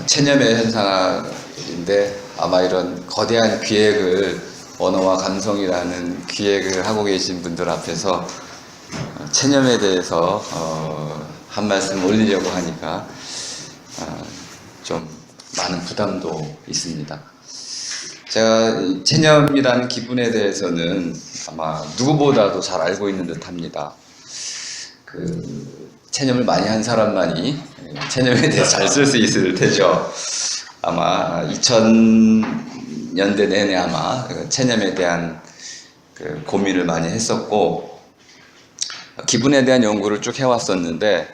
체념의 현상인데 아마 이런 거대한 기획을 언어와 감성이라는 기획을 하고 계신 분들 앞에서 체념에 대해서 한 말씀 올리려고 하니까 좀 많은 부담도 있습니다. 제가 체념이라는 기분에 대해서는 아마 누구보다도 잘 알고 있는 듯합니다. 체념을 많이 한 사람만이 체념에 대해서 잘 쓸 수 있을 테죠. 아마 2000년대 내내 아마 체념에 대한 고민을 많이 했었고 기분에 대한 연구를 쭉 해왔었는데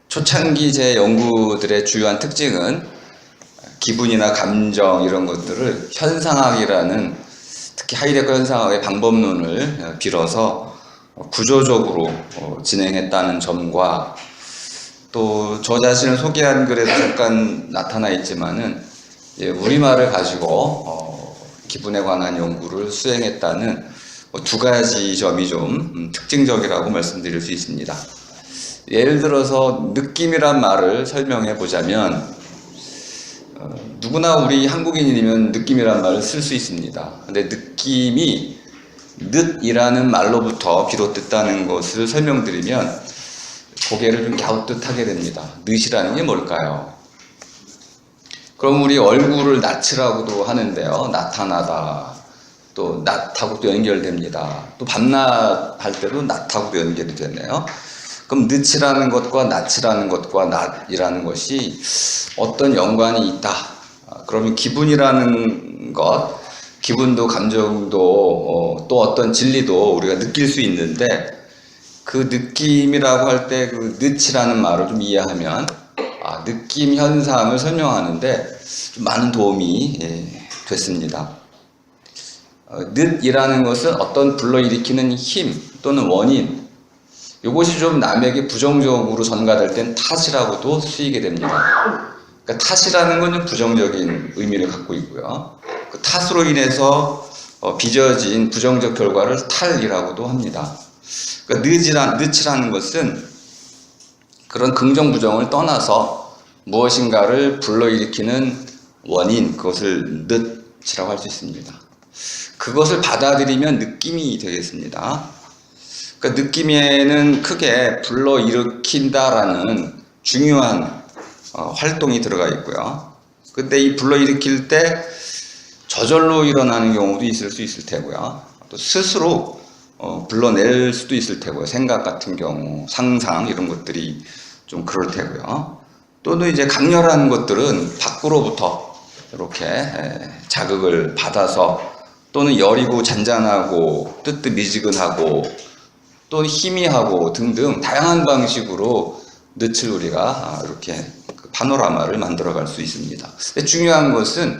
초창기 제 연구들의 주요한 특징은 기분이나 감정 이런 것들을 현상학이라는 특히 하이데거 현상학의 방법론을 빌어서 구조적으로 진행했다는 점과 또 저 자신을 소개한 글에도 잠깐 나타나 있지만은 우리말을 가지고 기분에 관한 연구를 수행했다는 두 가지 점이 좀 특징적이라고 말씀드릴 수 있습니다. 예를 들어서 느낌이란 말을 설명해 보자면 누구나 우리 한국인이면 느낌이란 말을 쓸 수 있습니다. 근데 느낌이 늪이라는 말로부터 비롯됐다는 것을 설명드리면 고개를 좀 갸웃듯하게 됩니다. 늪이라는 게 뭘까요? 그럼 우리 얼굴을 낯이라고도 하는데요. 나타나다. 또 낯하고도 연결됩니다. 또 밤낮 할 때도 낯하고도 연결이 되네요. 그럼 늪이라는 것과 낯이라는 것과 낯이라는 것이 어떤 연관이 있다. 그러면 기분이라는 것, 기분도 감정도 또 어떤 진리도 우리가 느낄 수 있는데 그 느낌이라고 할 때 그 늪이라는 말을 좀 이해하면 느낌 현상을 설명하는데 좀 많은 도움이 됐습니다. 늪이라는 것은 어떤 불러일으키는 힘 또는 원인 이것이 좀 남에게 부정적으로 전가될 땐 탓이라고도 쓰이게 됩니다. 그러니까 탓이라는 건 좀 부정적인 의미를 갖고 있고요. 그 탓으로 인해서 빚어진 부정적 결과를 탈이라고도 합니다. 그러니까 늪이라는 것은 그런 긍정 부정을 떠나서 무엇인가를 불러일으키는 원인, 그것을 늪이라고 할 수 있습니다. 그것을 받아들이면 느낌이 되겠습니다. 그러니까 느낌에는 크게 불러일으킨다라는 중요한 활동이 들어가 있고요. 근데 이 불러일으킬 때 저절로 일어나는 경우도 있을 수 있을 테고요. 또 스스로 불러낼 수도 있을 테고요. 생각 같은 경우, 상상 이런 것들이 좀 그럴 테고요. 또는 이제 강렬한 것들은 밖으로부터 이렇게 자극을 받아서 또는 여리고 잔잔하고 뜨뜻미지근하고 또는 희미하고 등등 다양한 방식으로 늪을 우리가 이렇게 파노라마를 만들어갈 수 있습니다. 근데 중요한 것은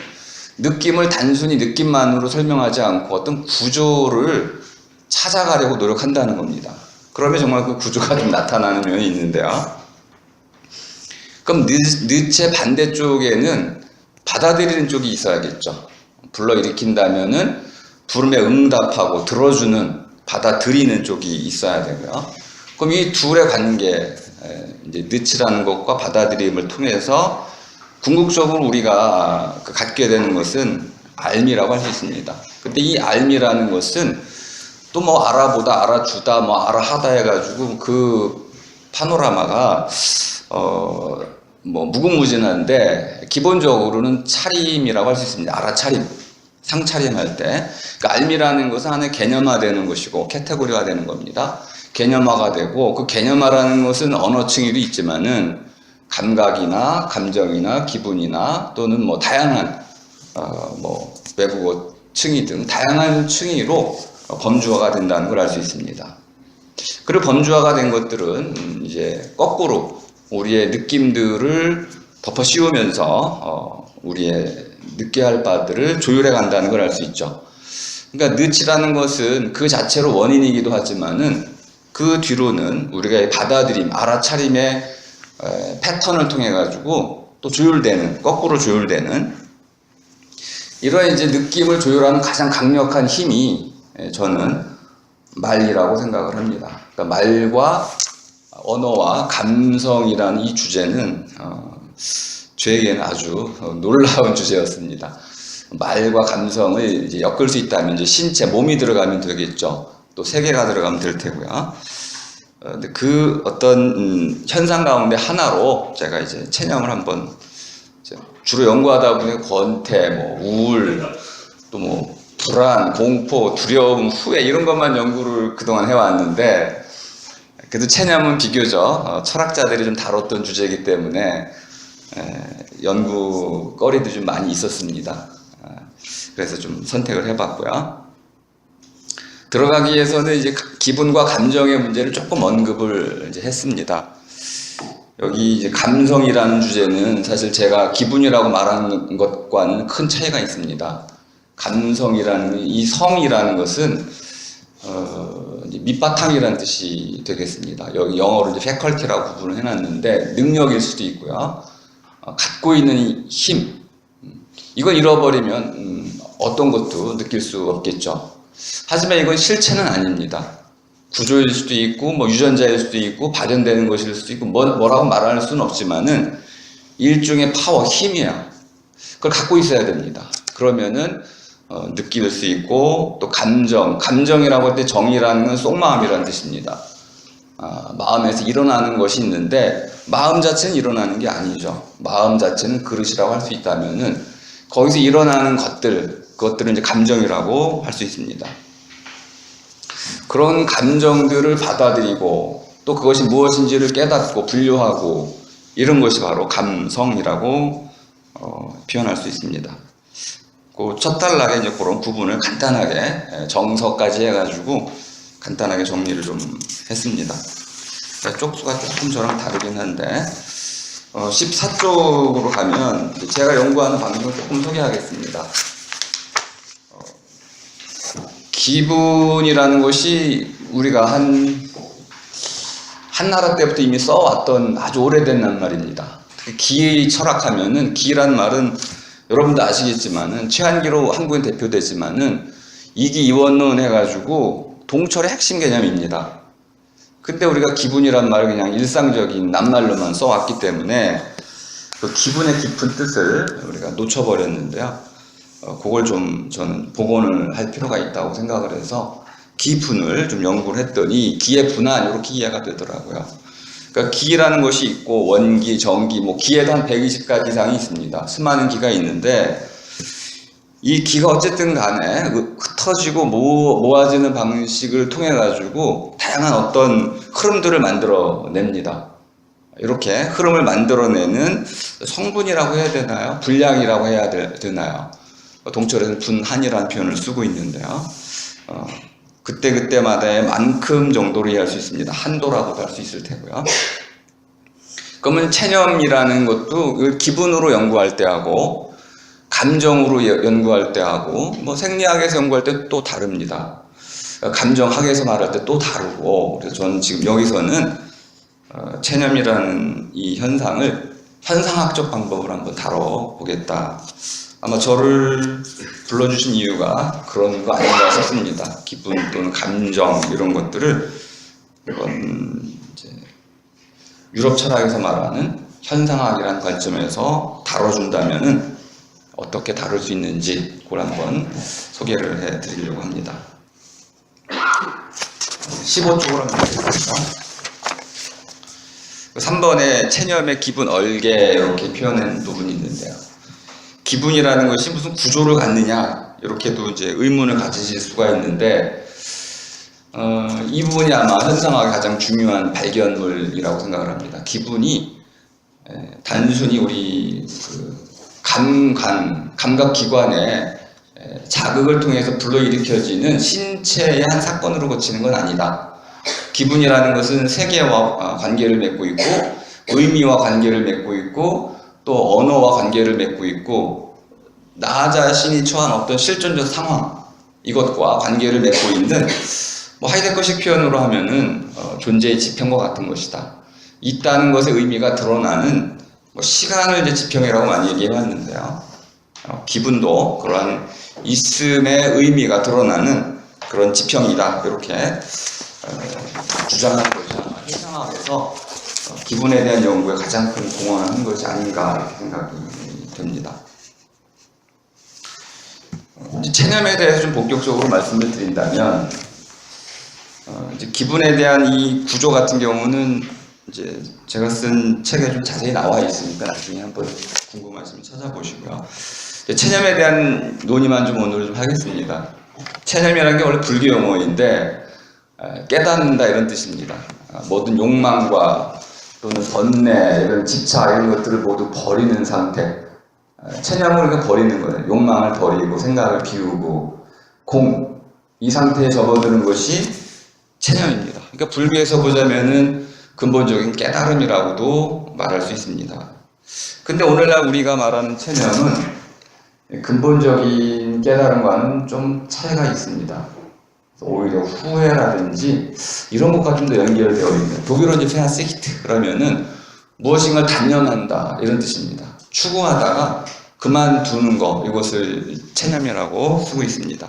느낌을 단순히 느낌만으로 설명하지 않고 어떤 구조를 찾아가려고 노력한다는 겁니다. 그러면 정말 그 구조가 좀 나타나는 면이 있는데요. 그럼 늪의 반대쪽에는 받아들이는 쪽이 있어야겠죠. 불러일으킨다면은 부름에 응답하고 들어주는 받아들이는 쪽이 있어야 되고요. 그럼 이 둘의 관계, 이제 늪이라는 것과 받아들임을 통해서 궁극적으로 우리가 갖게 되는 것은 알미라고 할 수 있습니다. 근데 이 알미라는 것은 또 뭐 알아보다, 알아주다, 뭐 알아하다 해가지고 그 파노라마가 뭐 무궁무진한데 기본적으로는 차림이라고 할 수 있습니다. 알아차림, 상차림할 때. 그러니까 알미라는 것은 하나의 개념화되는 것이고 캐테고리화되는 겁니다. 개념화가 되고 그 개념화라는 것은 언어층이도 있지만은 감각이나 감정이나 기분이나 또는 뭐 다양한 뭐 외국어 층이 등 다양한 층위로 범주화가 된다는 걸 알 수 있습니다. 그리고 범주화가 된 것들은 이제 거꾸로 우리의 느낌들을 덮어 씌우면서 우리의 느껴야 할 바들을 조율해 간다는 걸 알 수 있죠. 그러니까 늪이라는 것은 그 자체로 원인이기도 하지만은 그 뒤로는 우리가 받아들임, 알아차림의 패턴을 통해 가지고 또 조율되는, 거꾸로 조율되는 이런 이제 느낌을 조율하는 가장 강력한 힘이 저는 말이라고 생각을 합니다. 그러니까 말과 언어와 감성이라는 이 주제는 저에게는 아주 놀라운 주제였습니다. 말과 감성을 이제 엮을 수 있다면 이제 신체, 몸이 들어가면 되겠죠. 또 세계가 들어가면 될 테고요. 근데 그 어떤 현상 가운데 하나로 제가 이제 체념을 한번 주로 연구하다 보니 권태, 뭐 우울, 또 뭐 불안, 공포, 두려움, 후회 이런 것만 연구를 그동안 해왔는데 그래도 체념은 비교적 철학자들이 좀 다뤘던 주제이기 때문에 연구거리도 좀 많이 있었습니다. 그래서 좀 선택을 해봤고요. 들어가기 위해서는 이제 기분과 감정의 문제를 조금 언급을 이제 했습니다. 여기 이제 감성이라는 주제는 사실 제가 기분이라고 말하는 것과는 큰 차이가 있습니다. 감성이라는 이 성이라는 것은 밑바탕이라는 뜻이 되겠습니다. 여기 영어로 이제 faculty라고 구분을 해놨는데 능력일 수도 있고요. 갖고 있는 힘 이걸 잃어버리면 어떤 것도 느낄 수 없겠죠. 하지만 이건 실체는 아닙니다. 구조일 수도 있고 뭐 유전자일 수도 있고 발현되는 것일 수도 있고 뭐라고 말할 수는 없지만은 일종의 파워, 힘이야. 그걸 갖고 있어야 됩니다. 그러면은 느낄 수 있고 또 감정이라고 할 때 정이라는 건 속마음이라는 뜻입니다. 마음에서 일어나는 것이 있는데 마음 자체는 일어나는 게 아니죠. 마음 자체는 그릇이라고 할 수 있다면은 거기서 일어나는 그것들은 이제 감정이라고 할 수 있습니다. 그런 감정들을 받아들이고 또 그것이 무엇인지를 깨닫고 분류하고 이런 것이 바로 감성이라고 표현할 수 있습니다. 그 첫 단락에 이제 그런 구분을 간단하게 정서까지 해가지고 간단하게 정리를 좀 했습니다. 쪽수가 조금 저랑 다르긴 한데 14쪽으로 가면 제가 연구하는 방식을 조금 소개하겠습니다. 기분이라는 것이 우리가 한나라 때부터 이미 써왔던 아주 오래된 낱말입니다. 기 철학하면은 기라는 말은 여러분도 아시겠지만은 최한기로 한국엔 대표되지만은 이기이원론 해가지고 동철의 핵심 개념입니다. 근데 우리가 기분이란 말을 그냥 일상적인 낱말로만 써왔기 때문에 그 기분의 깊은 뜻을 우리가 놓쳐버렸는데요. 그걸 좀 저는 복원을 할 필요가 있다고 생각을 해서 기분을 좀 연구를 했더니 기의 분한 이렇게 이해가 되더라고요. 그러니까 기라는 것이 있고 원기, 정기, 뭐 기에도 한 120가지 이상이 있습니다. 수많은 기가 있는데 이 기가 어쨌든 간에 흩어지고 모아지는 방식을 통해 가지고 다양한 어떤 흐름들을 만들어냅니다. 이렇게 흐름을 만들어내는 성분이라고 해야 되나요? 분량이라고 해야 되나요? 동철에서는 분한이라는 표현을 쓰고 있는데요. 그때그때마다의 만큼 정도로 이해할 수 있습니다. 한도라고도 할 수 있을 테고요. 그러면 체념이라는 것도 기분으로 연구할 때 하고 감정으로 연구할 때 하고 뭐 생리학에서 연구할 때 또 다릅니다. 감정학에서 말할 때 또 다르고 그래서 저는 지금 여기서는 체념이라는 이 현상을 현상학적 방법으로 한번 다뤄보겠다. 아마 저를 불러주신 이유가 그런 거 아닌가 싶습니다. 기분 또는 감정 이런 것들을 이제 유럽 철학에서 말하는 현상학이라는 관점에서 다뤄준다면은 어떻게 다룰 수 있는지 그걸 한번 소개를 해드리려고 합니다. 15쪽으로 한번 보겠습니다. 3번에 체념의 기분 얼개 이렇게 표현한 부분이 있는데요. 기분이라는 것이 무슨 구조를 갖느냐 이렇게도 이제 의문을 가지실 수가 있는데 이 부분이 아마 현상학의 가장 중요한 발견물이라고 생각을 합니다. 기분이 단순히 우리 감각기관의 자극을 통해서 불러일으켜지는 신체의 한 사건으로 거치는 건 아니다. 기분이라는 것은 세계와 관계를 맺고 있고 의미와 관계를 맺고 있고 또 언어와 관계를 맺고 있고 나 자신이 처한 어떤 실존적 상황 이것과 관계를 맺고 있는 뭐 하이데거식 표현으로 하면은 존재의 지평과 같은 것이다. 있다는 것의 의미가 드러나는 뭐 시간을 이제 지평이라고 많이 얘기해 왔는데요. 기분도 그러한 있음의 의미가 드러나는 그런 지평이다. 이렇게 주장하는 것이 아마 해상학에서 기분에 대한 연구에 가장 큰 공헌을 한 것이 아닌가 이렇게 생각이 됩니다. 체념에 대해서 좀 본격적으로 말씀을 드린다면, 이제 기분에 대한 이 구조 같은 경우는 이제 제가 쓴 책에 좀 자세히 나와 있으니까 나중에 한번 궁금하시면 찾아보시고요. 체념에 대한 논의만 좀 오늘 좀 하겠습니다. 체념이라는 게 원래 불교 용어인데 깨닫는다 이런 뜻입니다. 모든 욕망과 또는 번뇌, 이런 집착 이런 것들을 모두 버리는 상태. 체념을 그러니까 버리는 거예요. 욕망을 버리고 생각을 비우고 이 상태에 접어드는 것이 체념입니다. 그러니까 불교에서 보자면은 근본적인 깨달음이라고도 말할 수 있습니다. 근데 오늘날 우리가 말하는 체념은 근본적인 깨달음과는 좀 차이가 있습니다. 오히려 후회라든지 이런 것과 좀 더 연결되어 있는, 독일어로 이제 페아시히트 그러면은 무엇인가 단념한다 이런 뜻입니다. 추구하다가 그만두는 거, 이것을 체념이라고 쓰고 있습니다.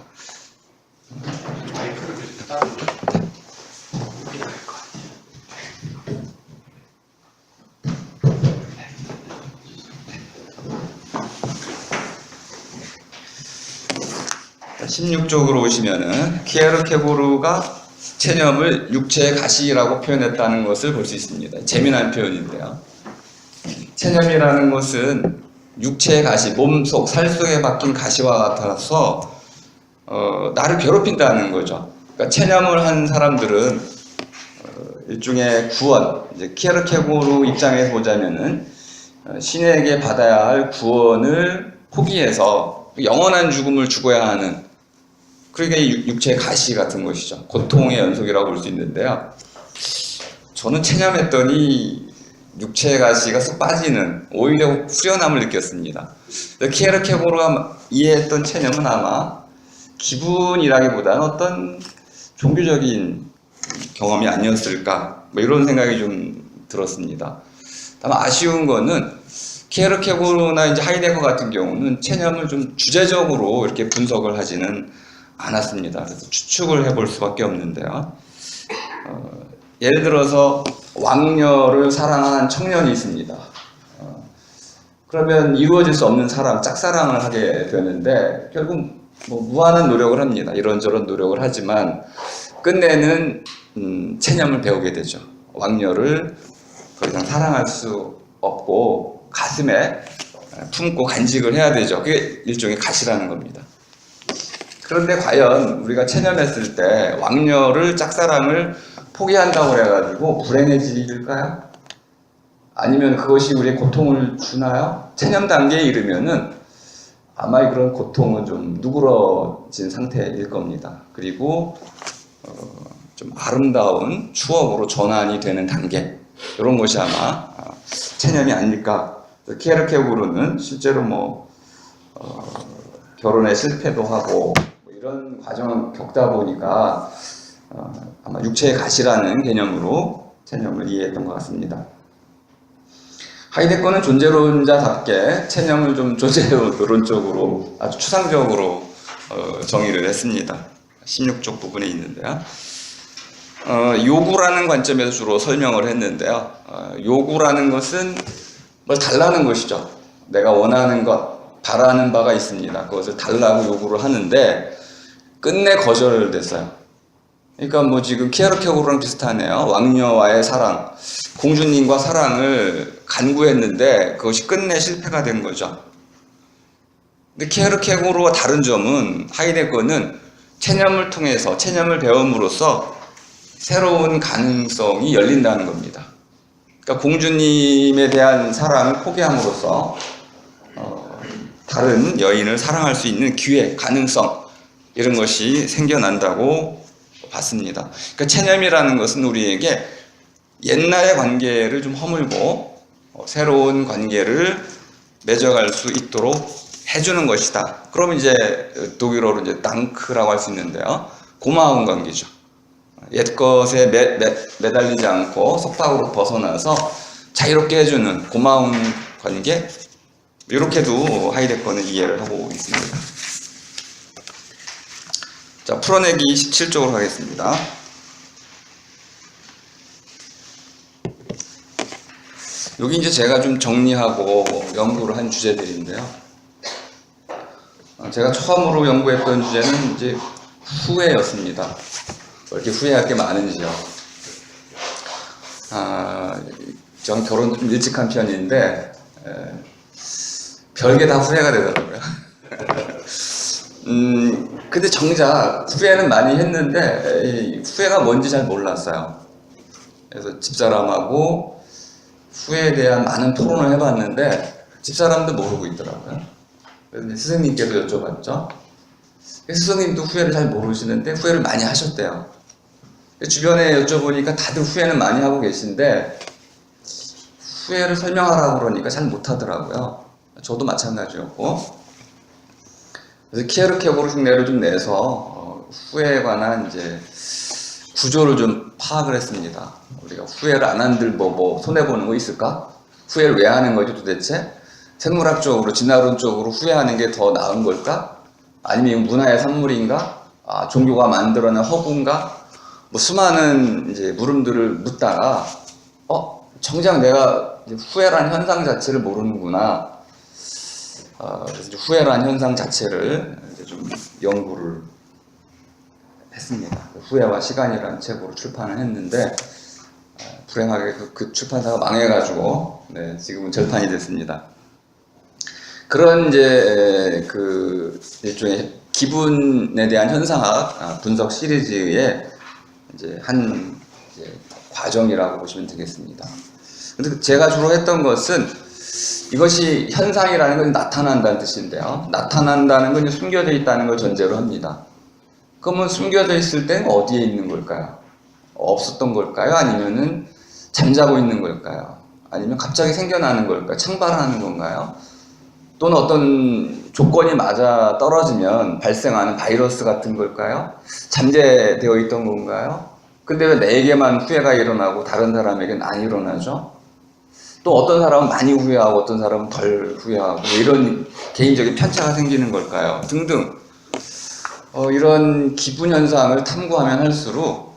16쪽으로 오시면은 키에르케고르가 체념을 육체의 가시라고 표현했다는 것을 볼 수 있습니다. 재미난 표현인데요. 체념이라는 것은 육체의 가시, 몸속, 살 속에 박힌 가시와 같아서 나를 괴롭힌다는 거죠. 그러니까 체념을 한 사람들은 일종의 구원, 이제 키에르케고르 입장에서 보자면은 신에게 받아야 할 구원을 포기해서 영원한 죽음을 죽어야 하는, 그러니까 육체의 가시 같은 것이죠. 고통의 연속이라고 볼 수 있는데요. 저는 체념했더니 육체의 가시가 쏙 빠지는, 오히려 후련함을 느꼈습니다. 키에르케고르가 이해했던 체념은 아마 기분이라기보다는 어떤 종교적인 경험이 아니었을까, 뭐 이런 생각이 좀 들었습니다. 다만 아쉬운 거는 키에르케고르나 이제 하이데거 같은 경우는 체념을 좀 주제적으로 이렇게 분석을 하지는 않았습니다. 그래서 추측을 해볼 수밖에 없는데요. 예를 들어서 왕녀를 사랑한 청년이 있습니다. 그러면 이루어질 수 없는 사랑, 짝사랑을 하게 되는데 결국 뭐 무한한 노력을 합니다. 이런저런 노력을 하지만 끝내는 체념을 배우게 되죠. 왕녀를 더 이상 사랑할 수 없고 가슴에 품고 간직을 해야 되죠. 그게 일종의 가시라는 겁니다. 그런데 과연 우리가 체념했을 때 왕녀를, 짝사랑을 포기한다고 해가지고 불행해질까요? 아니면 그것이 우리의 고통을 주나요? 체념 단계에 이르면은 아마 그런 고통은 좀 누그러진 상태일 겁니다. 그리고 좀 아름다운 추억으로 전환이 되는 단계, 이런 것이 아마 체념이 아닐까. 키에르케고르는 실제로 결혼에 실패도 하고 이런 과정을 겪다 보니까 아마 육체의 가시라는 개념으로 체념을 이해했던 것 같습니다. 하이데거는 존재론자답게 체념을 좀 존재론적으로 아주 추상적으로 정의를 했습니다. 16쪽 부분에 있는데요. 요구라는 관점에서 주로 설명을 했는데요. 요구라는 것은 뭘 달라는 것이죠. 내가 원하는 것, 바라는 바가 있습니다. 그것을 달라고 요구를 하는데 끝내 거절됐어요. 그러니까 지금 키에르케고르랑 비슷하네요. 왕녀와의 사랑, 공주님과 사랑을 간구했는데 그것이 끝내 실패가 된 거죠. 근데 키에르케고르와 다른 점은 하이데거는 체념을 통해서, 체념을 배움으로써 새로운 가능성이 열린다는 겁니다. 그러니까 공주님에 대한 사랑을 포기함으로써 다른 여인을 사랑할 수 있는 기회, 가능성, 이런 것이 생겨난다고 봤습니다. 그러니까 체념이라는 것은 우리에게 옛날의 관계를 좀 허물고 새로운 관계를 맺어갈 수 있도록 해주는 것이다. 그러면 이제 독일어로 이제 당크라고 할 수 있는데요. 고마운 관계죠. 옛 것에 매달리지 않고 속박으로 벗어나서 자유롭게 해주는 고마운 관계, 이렇게도 하이데거는 이해를 하고 있습니다. 자, 풀어내기 17쪽으로 가겠습니다. 여기 이제 제가 좀 정리하고 연구를 한 주제들인데요. 제가 처음으로 연구했던 주제는 이제 후회였습니다. 왜 이렇게 후회할 게 많은지요. 전 결혼도 좀 일찍 한 편인데, 별게 다 후회가 되더라고요. 근데 정작 후회는 많이 했는데, 후회가 뭔지 잘 몰랐어요. 그래서 집사람하고 후회에 대한 많은 토론을 해봤는데, 집사람도 모르고 있더라고요. 그래서 이제 스승님께도 여쭤봤죠. 스승님도 후회를 잘 모르시는데, 후회를 많이 하셨대요. 주변에 여쭤보니까 다들 후회는 많이 하고 계신데, 후회를 설명하라고 그러니까 잘 못하더라고요. 저도 마찬가지였고. 그래서 키에르케고르 흉내를 좀 내서 후회에 관한 이제 구조를 좀 파악을 했습니다. 우리가 후회를 안 한들 뭐 손해보는 거 있을까? 후회를 왜 하는 거지 도대체? 생물학적으로, 진화론적으로 후회하는 게 더 나은 걸까? 아니면 문화의 산물인가? 종교가 만들어낸 허구인가? 뭐 수많은 이제 물음들을 묻다가 정작 내가 후회란 현상 자체를 모르는구나. 그래서 이제 후회란 현상 자체를 이제 좀 연구를 했습니다. 후회와 시간이라는 책으로 출판을 했는데 불행하게 그 출판사가 망해가지고 지금은 절판이 됐습니다. 그런 이제 그 일종의 기분에 대한 현상학 분석 시리즈의 이제 한 과정이라고 보시면 되겠습니다. 근데 제가 주로 했던 것은 이것이 현상이라는 건 나타난다는 뜻인데요. 나타난다는 건 숨겨져 있다는 걸 전제로 합니다. 그러면 숨겨져 있을 때는 어디에 있는 걸까요? 없었던 걸까요? 아니면은 잠자고 있는 걸까요? 아니면 갑자기 생겨나는 걸까요? 창발하는 건가요? 또는 어떤 조건이 맞아 떨어지면 발생하는 바이러스 같은 걸까요? 잠재되어 있던 건가요? 근데 왜 내게만 후회가 일어나고 다른 사람에게는 안 일어나죠? 또 어떤 사람은 많이 후회하고 어떤 사람은 덜 후회하고 이런 개인적인 편차가 생기는 걸까요? 등등 이런 기분 현상을 탐구하면 할수록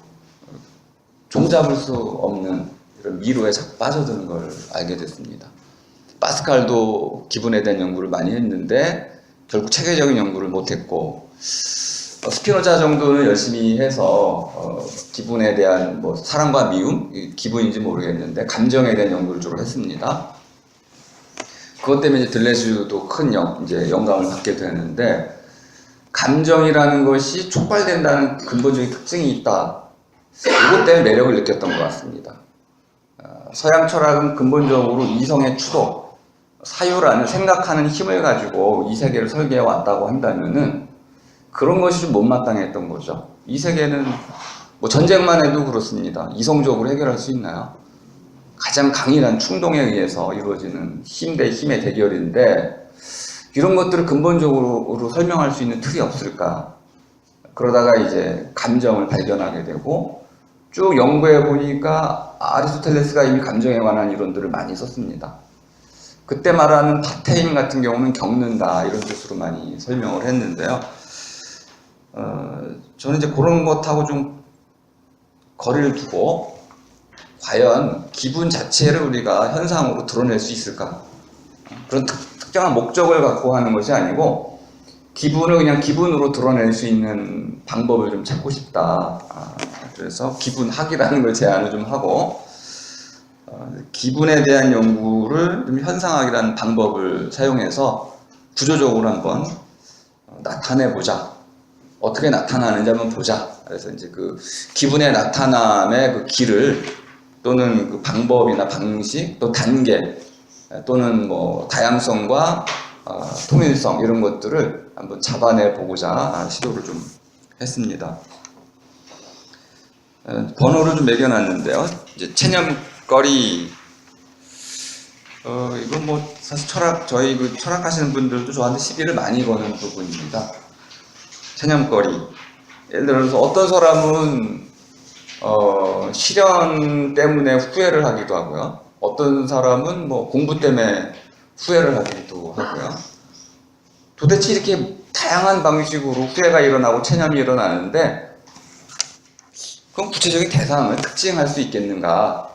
종잡을 수 없는 이런 미로에 자꾸 빠져드는 걸 알게 됐습니다. 파스칼도 기분에 대한 연구를 많이 했는데 결국 체계적인 연구를 못했고 스피노자 정도는 열심히 해서 기분에 대한 뭐 사랑과 미움, 기분인지 모르겠는데 감정에 대한 연구를 주로 했습니다. 그것 때문에 이제 들레즈도 큰 영감을 받게 되는데 감정이라는 것이 촉발된다는 근본적인 특징이 있다. 이것 때문에 매력을 느꼈던 것 같습니다. 서양 철학은 근본적으로 이성의 추도, 사유라는 생각하는 힘을 가지고 이 세계를 설계해 왔다고 한다면은 그런 것이 좀 못마땅했던 거죠. 이 세계는 뭐 전쟁만 해도 그렇습니다. 이성적으로 해결할 수 있나요? 가장 강인한 충동에 의해서 이루어지는 힘 대 힘의 대결인데 이런 것들을 근본적으로 설명할 수 있는 틀이 없을까? 그러다가 이제 감정을 발견하게 되고 쭉 연구해 보니까 아리스토텔레스가 이미 감정에 관한 이론들을 많이 썼습니다. 그때 말하는 파테인 같은 경우는 겪는다 이런 뜻으로 많이 설명을 했는데요. 저는 이제 그런 것하고 좀 거리를 두고 과연 기분 자체를 우리가 현상으로 드러낼 수 있을까? 그런 특정한 목적을 갖고 하는 것이 아니고 기분을 그냥 기분으로 드러낼 수 있는 방법을 좀 찾고 싶다. 그래서 기분학이라는 걸 제안을 좀 하고 기분에 대한 연구를 좀 현상학이라는 방법을 사용해서 구조적으로 한번 나타내 보자. 어떻게 나타나는지 한번 보자. 그래서 이제 그 기분의 나타남의 그 길을 또는 그 방법이나 방식 또 단계 또는 뭐 다양성과 통일성 이런 것들을 한번 잡아내 보고자 시도를 좀 했습니다. 번호를 좀 매겨놨는데요. 이제 체념거리 이건 뭐 사실 저희 그 철학하시는 분들도 저한테 시비를 많이 거는 부분입니다. 체념거리. 예를 들어서 어떤 사람은 시련 때문에 후회를 하기도 하고요. 어떤 사람은 뭐 공부 때문에 후회를 하기도 하고요. 도대체 이렇게 다양한 방식으로 후회가 일어나고 체념이 일어나는데 그럼 구체적인 대상을 특징할 수 있겠는가?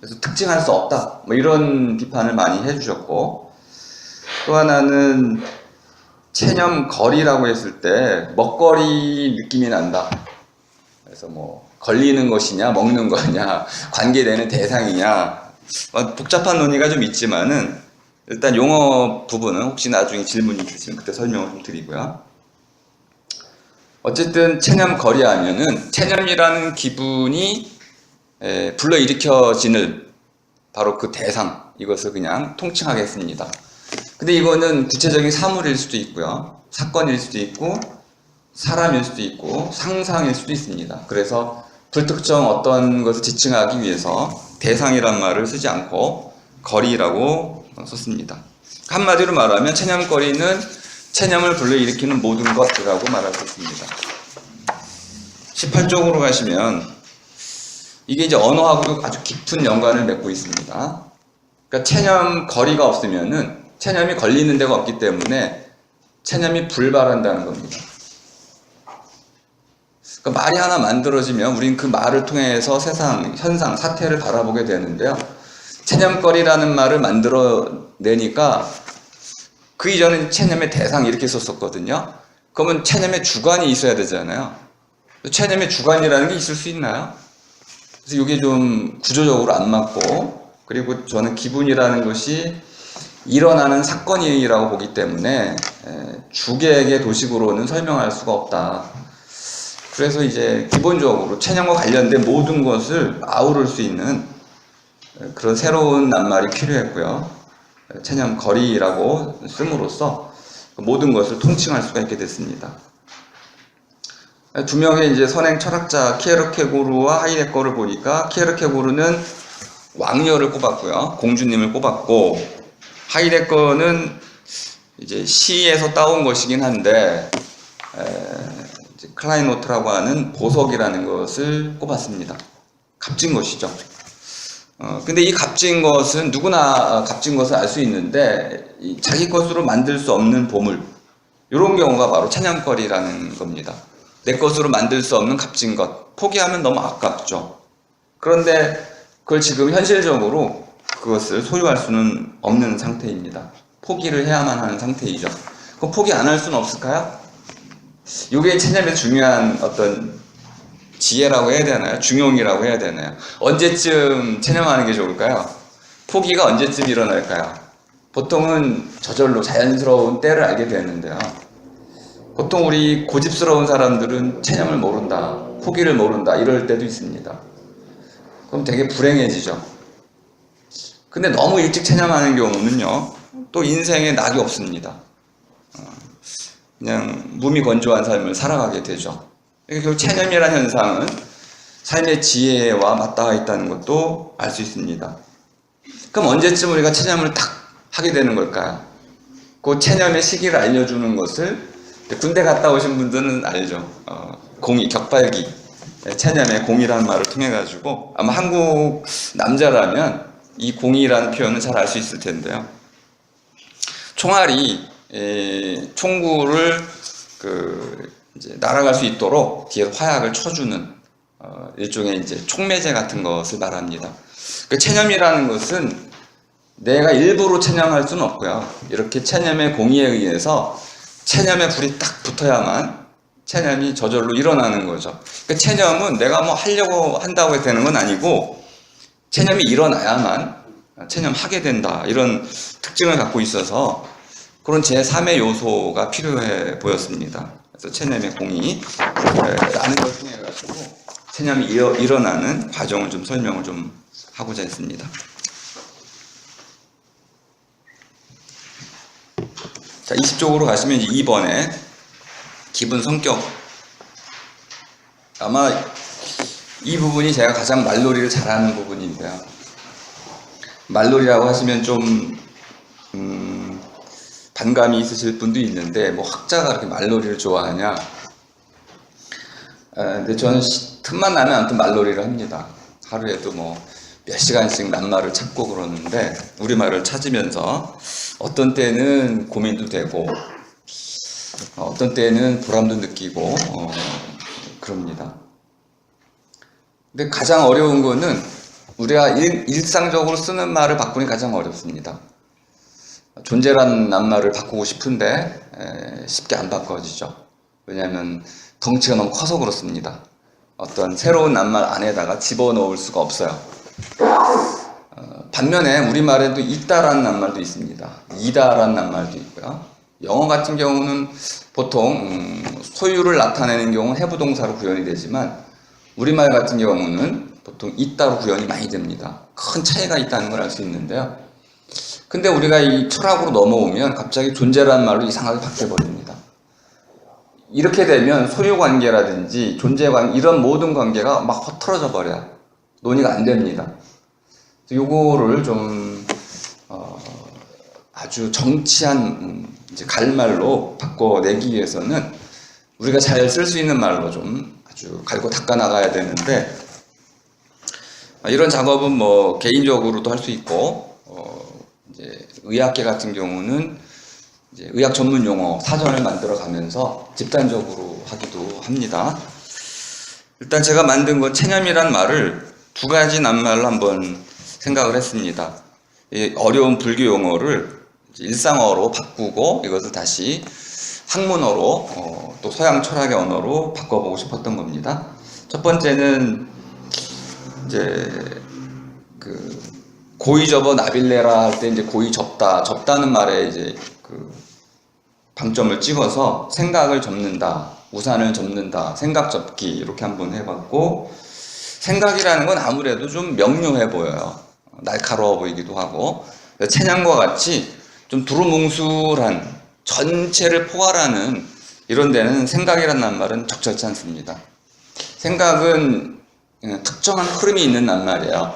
그래서 특징할 수 없다. 뭐 이런 비판을 많이 해주셨고, 또 하나는 체념거리라고 했을 때 먹거리 느낌이 난다. 그래서 뭐 걸리는 것이냐, 먹는 거냐, 관계되는 대상이냐, 복잡한 논의가 좀 있지만은 일단 용어 부분은 혹시 나중에 질문이 있으시면 그때 설명을 좀 드리고요. 어쨌든 체념거리 하면은 체념이라는 기분이 불러일으켜지는 바로 그 대상, 이것을 그냥 통칭하겠습니다. 근데 이거는 구체적인 사물일 수도 있고요, 사건일 수도 있고, 사람일 수도 있고, 상상일 수도 있습니다. 그래서 불특정 어떤 것을 지칭하기 위해서 대상이란 말을 쓰지 않고 거리라고 썼습니다. 한마디로 말하면 체념거리는 체념을 불러일으키는 모든 것이라고 말할 수 있습니다. 18쪽으로 가시면 이게 이제 언어하고도 아주 깊은 연관을 맺고 있습니다. 그러니까 체념 거리가 없으면은 체념이 걸리는 데가 없기 때문에 체념이 불발한다는 겁니다. 그러니까 말이 하나 만들어지면 우린 그 말을 통해서 세상, 현상, 사태를 바라보게 되는데요. 체념거리라는 말을 만들어내니까 그 이전엔 체념의 대상 이렇게 썼었거든요. 그러면 체념의 주관이 있어야 되잖아요. 체념의 주관이라는 게 있을 수 있나요? 그래서 이게 좀 구조적으로 안 맞고, 그리고 저는 기분이라는 것이 일어나는 사건이라고 보기 때문에 주객의 도식으로는 설명할 수가 없다. 그래서 이제 기본적으로 체념과 관련된 모든 것을 아우를 수 있는 그런 새로운 낱말이 필요했고요. 체념거리라고 씀으로써 모든 것을 통칭할 수가 있게 됐습니다. 두 명의 이제 선행 철학자 키에르케고르와 하이데거를 보니까 키에르케고르는 왕녀를 꼽았고요, 공주님을 꼽았고, 하이데거는 이제 시에서 따온 것이긴 한데 이제 클라이노트라고 하는 보석이라는 것을 꼽았습니다. 값진 것이죠. 근데 이 값진 것은 누구나 값진 것을 알 수 있는데 자기 것으로 만들 수 없는 보물, 이런 경우가 바로 체념거리라는 겁니다. 내 것으로 만들 수 없는 값진 것, 포기하면 너무 아깝죠. 그런데 그걸 지금 현실적으로 그것을 소유할 수는 없는 상태입니다. 포기를 해야만 하는 상태이죠. 그럼 포기 안 할 수는 없을까요? 이게 체념의 중요한 어떤 지혜라고 해야 되나요? 중용이라고 해야 되나요? 언제쯤 체념하는 게 좋을까요? 포기가 언제쯤 일어날까요? 보통은 저절로 자연스러운 때를 알게 되는데요. 보통 우리 고집스러운 사람들은 체념을 모른다, 포기를 모른다, 이럴 때도 있습니다. 그럼 되게 불행해지죠. 근데 너무 일찍 체념하는 경우는요, 또 인생에 낙이 없습니다. 그냥 무미건조한 삶을 살아가게 되죠. 결국 체념이라는 현상은 삶의 지혜와 맞닿아 있다는 것도 알 수 있습니다. 그럼 언제쯤 우리가 체념을 딱 하게 되는 걸까요? 그 체념의 시기를 알려주는 것을 군대 갔다 오신 분들은 알죠. 공의, 격발기, 체념의 공이라는 말을 통해 가지고 아마 한국 남자라면 이 공이라는 표현을 잘 알 수 있을 텐데요. 총알이 총구를 이제 날아갈 수 있도록 뒤에 화약을 쳐주는 일종의 이제 촉매제 같은 것을 말합니다. 그 체념이라는 것은 내가 일부러 체념할 수는 없고요. 이렇게 체념의 공의에 의해서 체념의 불이 딱 붙어야만 체념이 저절로 일어나는 거죠. 그 체념은 내가 뭐 하려고 한다고 되는 건 아니고 체념이 일어나야만 체념하게 된다, 이런 특징을 갖고 있어서 그런 제3의 요소가 필요해 보였습니다. 그래서 체념의 공이 라는 걸 통해 가지고 체념이 일어나는 과정을 좀 설명을 좀 하고자 했습니다. 자, 20쪽으로 가시면 2번에 기분, 성격. 아마 이 부분이 제가 가장 말놀이를 잘하는 부분인데요. 말놀이라고 하시면 좀 반감이 있으실 분도 있는데, 뭐 학자가 그렇게 말놀이를 좋아하냐? 근데 저는 틈만 나면 아무튼 말놀이를 합니다. 하루에도 뭐 몇 시간씩 낱말을 찾고 그러는데, 우리말을 찾으면서 어떤 때는 고민도 되고 어떤 때는 보람도 느끼고 그럽니다. 근데 가장 어려운 거는 우리가 일상적으로 쓰는 말을 바꾸니 가장 어렵습니다. 존재라는 낱말을 바꾸고 싶은데 쉽게 안 바꿔지죠. 왜냐하면 덩치가 너무 커서 그렇습니다. 어떤 새로운 낱말 안에다가 집어넣을 수가 없어요. 반면에 우리말에도 있다라는 낱말도 있습니다. 이다라는 낱말도 있고요. 영어 같은 경우는 보통 소유를 나타내는 경우는 해부동사로 구현이 되지만 우리말 같은 경우는 보통 있다로 구현이 많이 됩니다. 큰 차이가 있다는 걸 알 수 있는데요. 근데 우리가 이 철학으로 넘어오면 갑자기 존재라는 말로 이상하게 바뀌어버립니다. 이렇게 되면 소유관계라든지 존재관계 이런 모든 관계가 막 허틀어져 버려요. 논의가 안 됩니다. 요거를 좀 아주 정치한 이제 갈말로 바꿔내기 위해서는 우리가 잘 쓸 수 있는 말로 좀 아주 갈고 닦아 나가야 되는데 이런 작업은 뭐 개인적으로도 할 수 있고 이제 의학계 같은 경우는 이제 의학 전문 용어 사전을 만들어 가면서 집단적으로 하기도 합니다. 일단 제가 만든 건 체념이란 말을 두 가지 낱말로 한번 생각을 했습니다. 이 어려운 불교 용어를 일상어로 바꾸고 이것을 다시 학문어로 또 서양 철학의 언어로 바꿔보고 싶었던 겁니다. 첫 번째는 이제 그 고의 접어 나빌레라 할 때 이제 고의 접다는 말에 이제 그 방점을 찍어서 생각을 접는다, 우산을 접는다, 생각 접기 이렇게 한번 해봤고 생각이라는 건 아무래도 좀 명료해 보여요. 날카로워 보이기도 하고 체념과 같이 좀 두루뭉술한 전체를 포괄하는 이런 데는 생각이라는 낱말은 적절치 않습니다. 생각은 특정한 흐름이 있는 낱말이에요.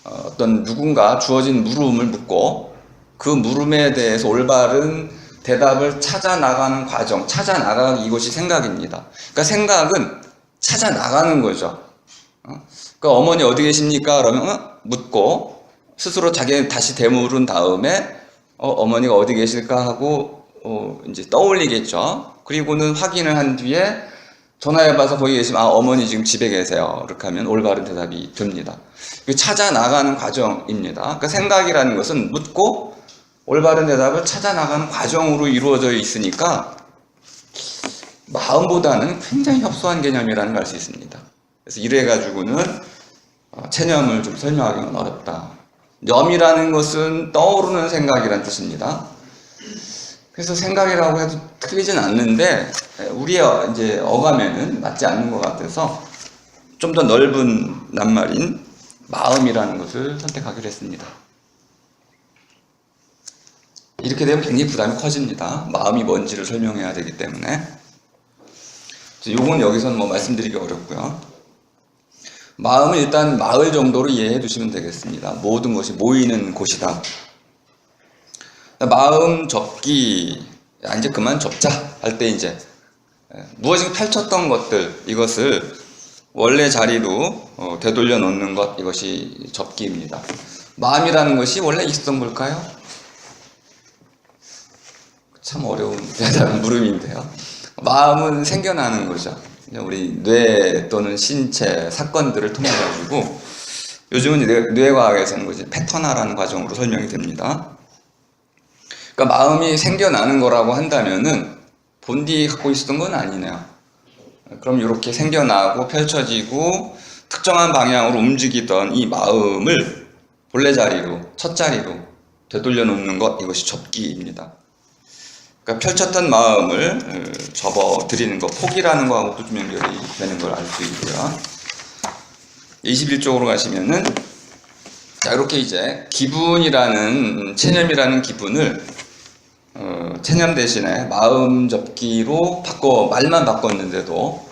어떤 누군가 주어진 물음을 묻고 그 물음에 대해서 올바른 대답을 찾아 나가는 과정, 찾아 나가는 이것이 생각입니다. 그러니까 생각은 찾아 나가는 거죠. 그러니까 어머니 어디 계십니까? 그러면 묻고 스스로 자기 다시 되물은 다음에 어머니가 어디 계실까 하고 이제 떠올리겠죠. 그리고는 확인을 한 뒤에 전화해봐서 거기 계시면 어머니 지금 집에 계세요. 이렇게 하면 올바른 대답이 됩니다. 찾아 나가는 과정입니다. 그러니까 생각이라는 것은 묻고 올바른 대답을 찾아 나가는 과정으로 이루어져 있으니까 마음보다는 굉장히 협소한 개념이라는 걸 알 수 있습니다. 그래서 이래가지고는 체념을 좀 설명하기는 어렵다. 염이라는 것은 떠오르는 생각이라는 뜻입니다. 그래서 생각이라고 해도 틀리진 않는데 우리의 이제 어감에는 맞지 않는 것 같아서 좀 더 넓은 낱말인 마음이라는 것을 선택하기로 했습니다. 이렇게 되면 굉장히 부담이 커집니다. 마음이 뭔지를 설명해야 되기 때문에. 요건 여기서는 뭐 말씀드리기 어렵고요. 마음은 일단 마을 정도로 이해해 두시면 되겠습니다. 모든 것이 모이는 곳이다. 마음 접기, 이제 그만 접자 할 때 이제 무엇인가 펼쳤던 것들, 이것을 원래 자리로 되돌려 놓는 것, 이것이 접기입니다. 마음이라는 것이 원래 있었던 걸까요? 참 어려운 대단한 물음인데요. 마음은 생겨나는 거죠. 우리 뇌 또는 신체 사건들을 통해 가지고 요즘은 뇌과학에서는 이제 패턴화라는 과정으로 설명이 됩니다. 그러니까 마음이 생겨나는 거라고 한다면은 본디 갖고 있었던 건 아니네요. 그럼 이렇게 생겨나고 펼쳐지고 특정한 방향으로 움직이던 이 마음을 본래 자리로, 첫 자리로 되돌려 놓는 것, 이것이 접기입니다. 그러니까 펼쳤던 마음을 접어 드리는 것, 폭이라는 거하고도 좀 연결이 되는 걸 알 수 있고요. 21쪽으로 가시면은 자, 이렇게 이제 기분이라는, 체념이라는 기분을 체념 대신에 마음 접기로 말만 바꿨는데도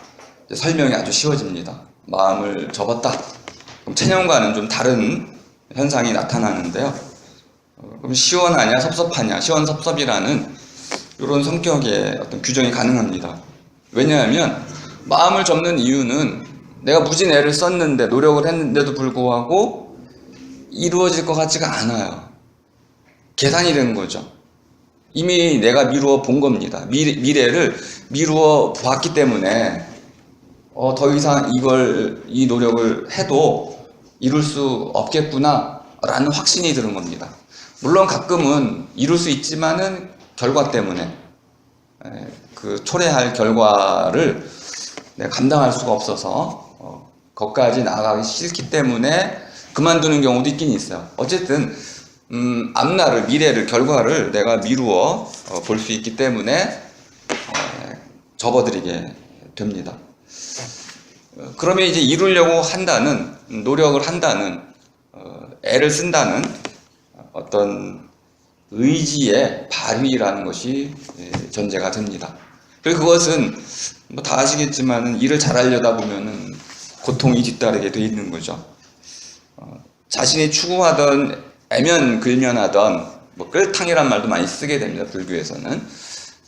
설명이 아주 쉬워집니다. 마음을 접었다. 그럼 체념과는 좀 다른 현상이 나타나는데요. 그럼 시원하냐, 섭섭하냐, 시원섭섭이라는 이런 성격의 어떤 규정이 가능합니다. 왜냐하면 마음을 접는 이유는 내가 무진 애를 썼는데, 노력을 했는데도 불구하고 이루어질 것 같지가 않아요. 계산이 된 거죠. 이미 내가 미루어 본 겁니다. 미래를 미루어 보았기 때문에 더 이상 이 노력을 해도 이룰 수 없겠구나 라는 확신이 드는 겁니다. 물론 가끔은 이룰 수 있지만은 결과 때문에 그 초래할 결과를 내가 감당할 수가 없어서 거기까지 나아가기 싫기 때문에 그만두는 경우도 있긴 있어요. 어쨌든 앞날을, 미래를, 결과를 내가 미루어 볼 수 있기 때문에 접어들이게 됩니다. 그러면 이제 이루려고 한다는, 노력을 한다는, 애를 쓴다는 어떤 의지의 발휘라는 것이 전제가 됩니다. 그리고 그것은 뭐 다 아시겠지만은 일을 잘하려다 보면은 고통이 뒤따르게 돼 있는 거죠. 자신이 추구하던 애면글면하던 뭐 끌탕이란 말도 많이 쓰게 됩니다. 불교에서는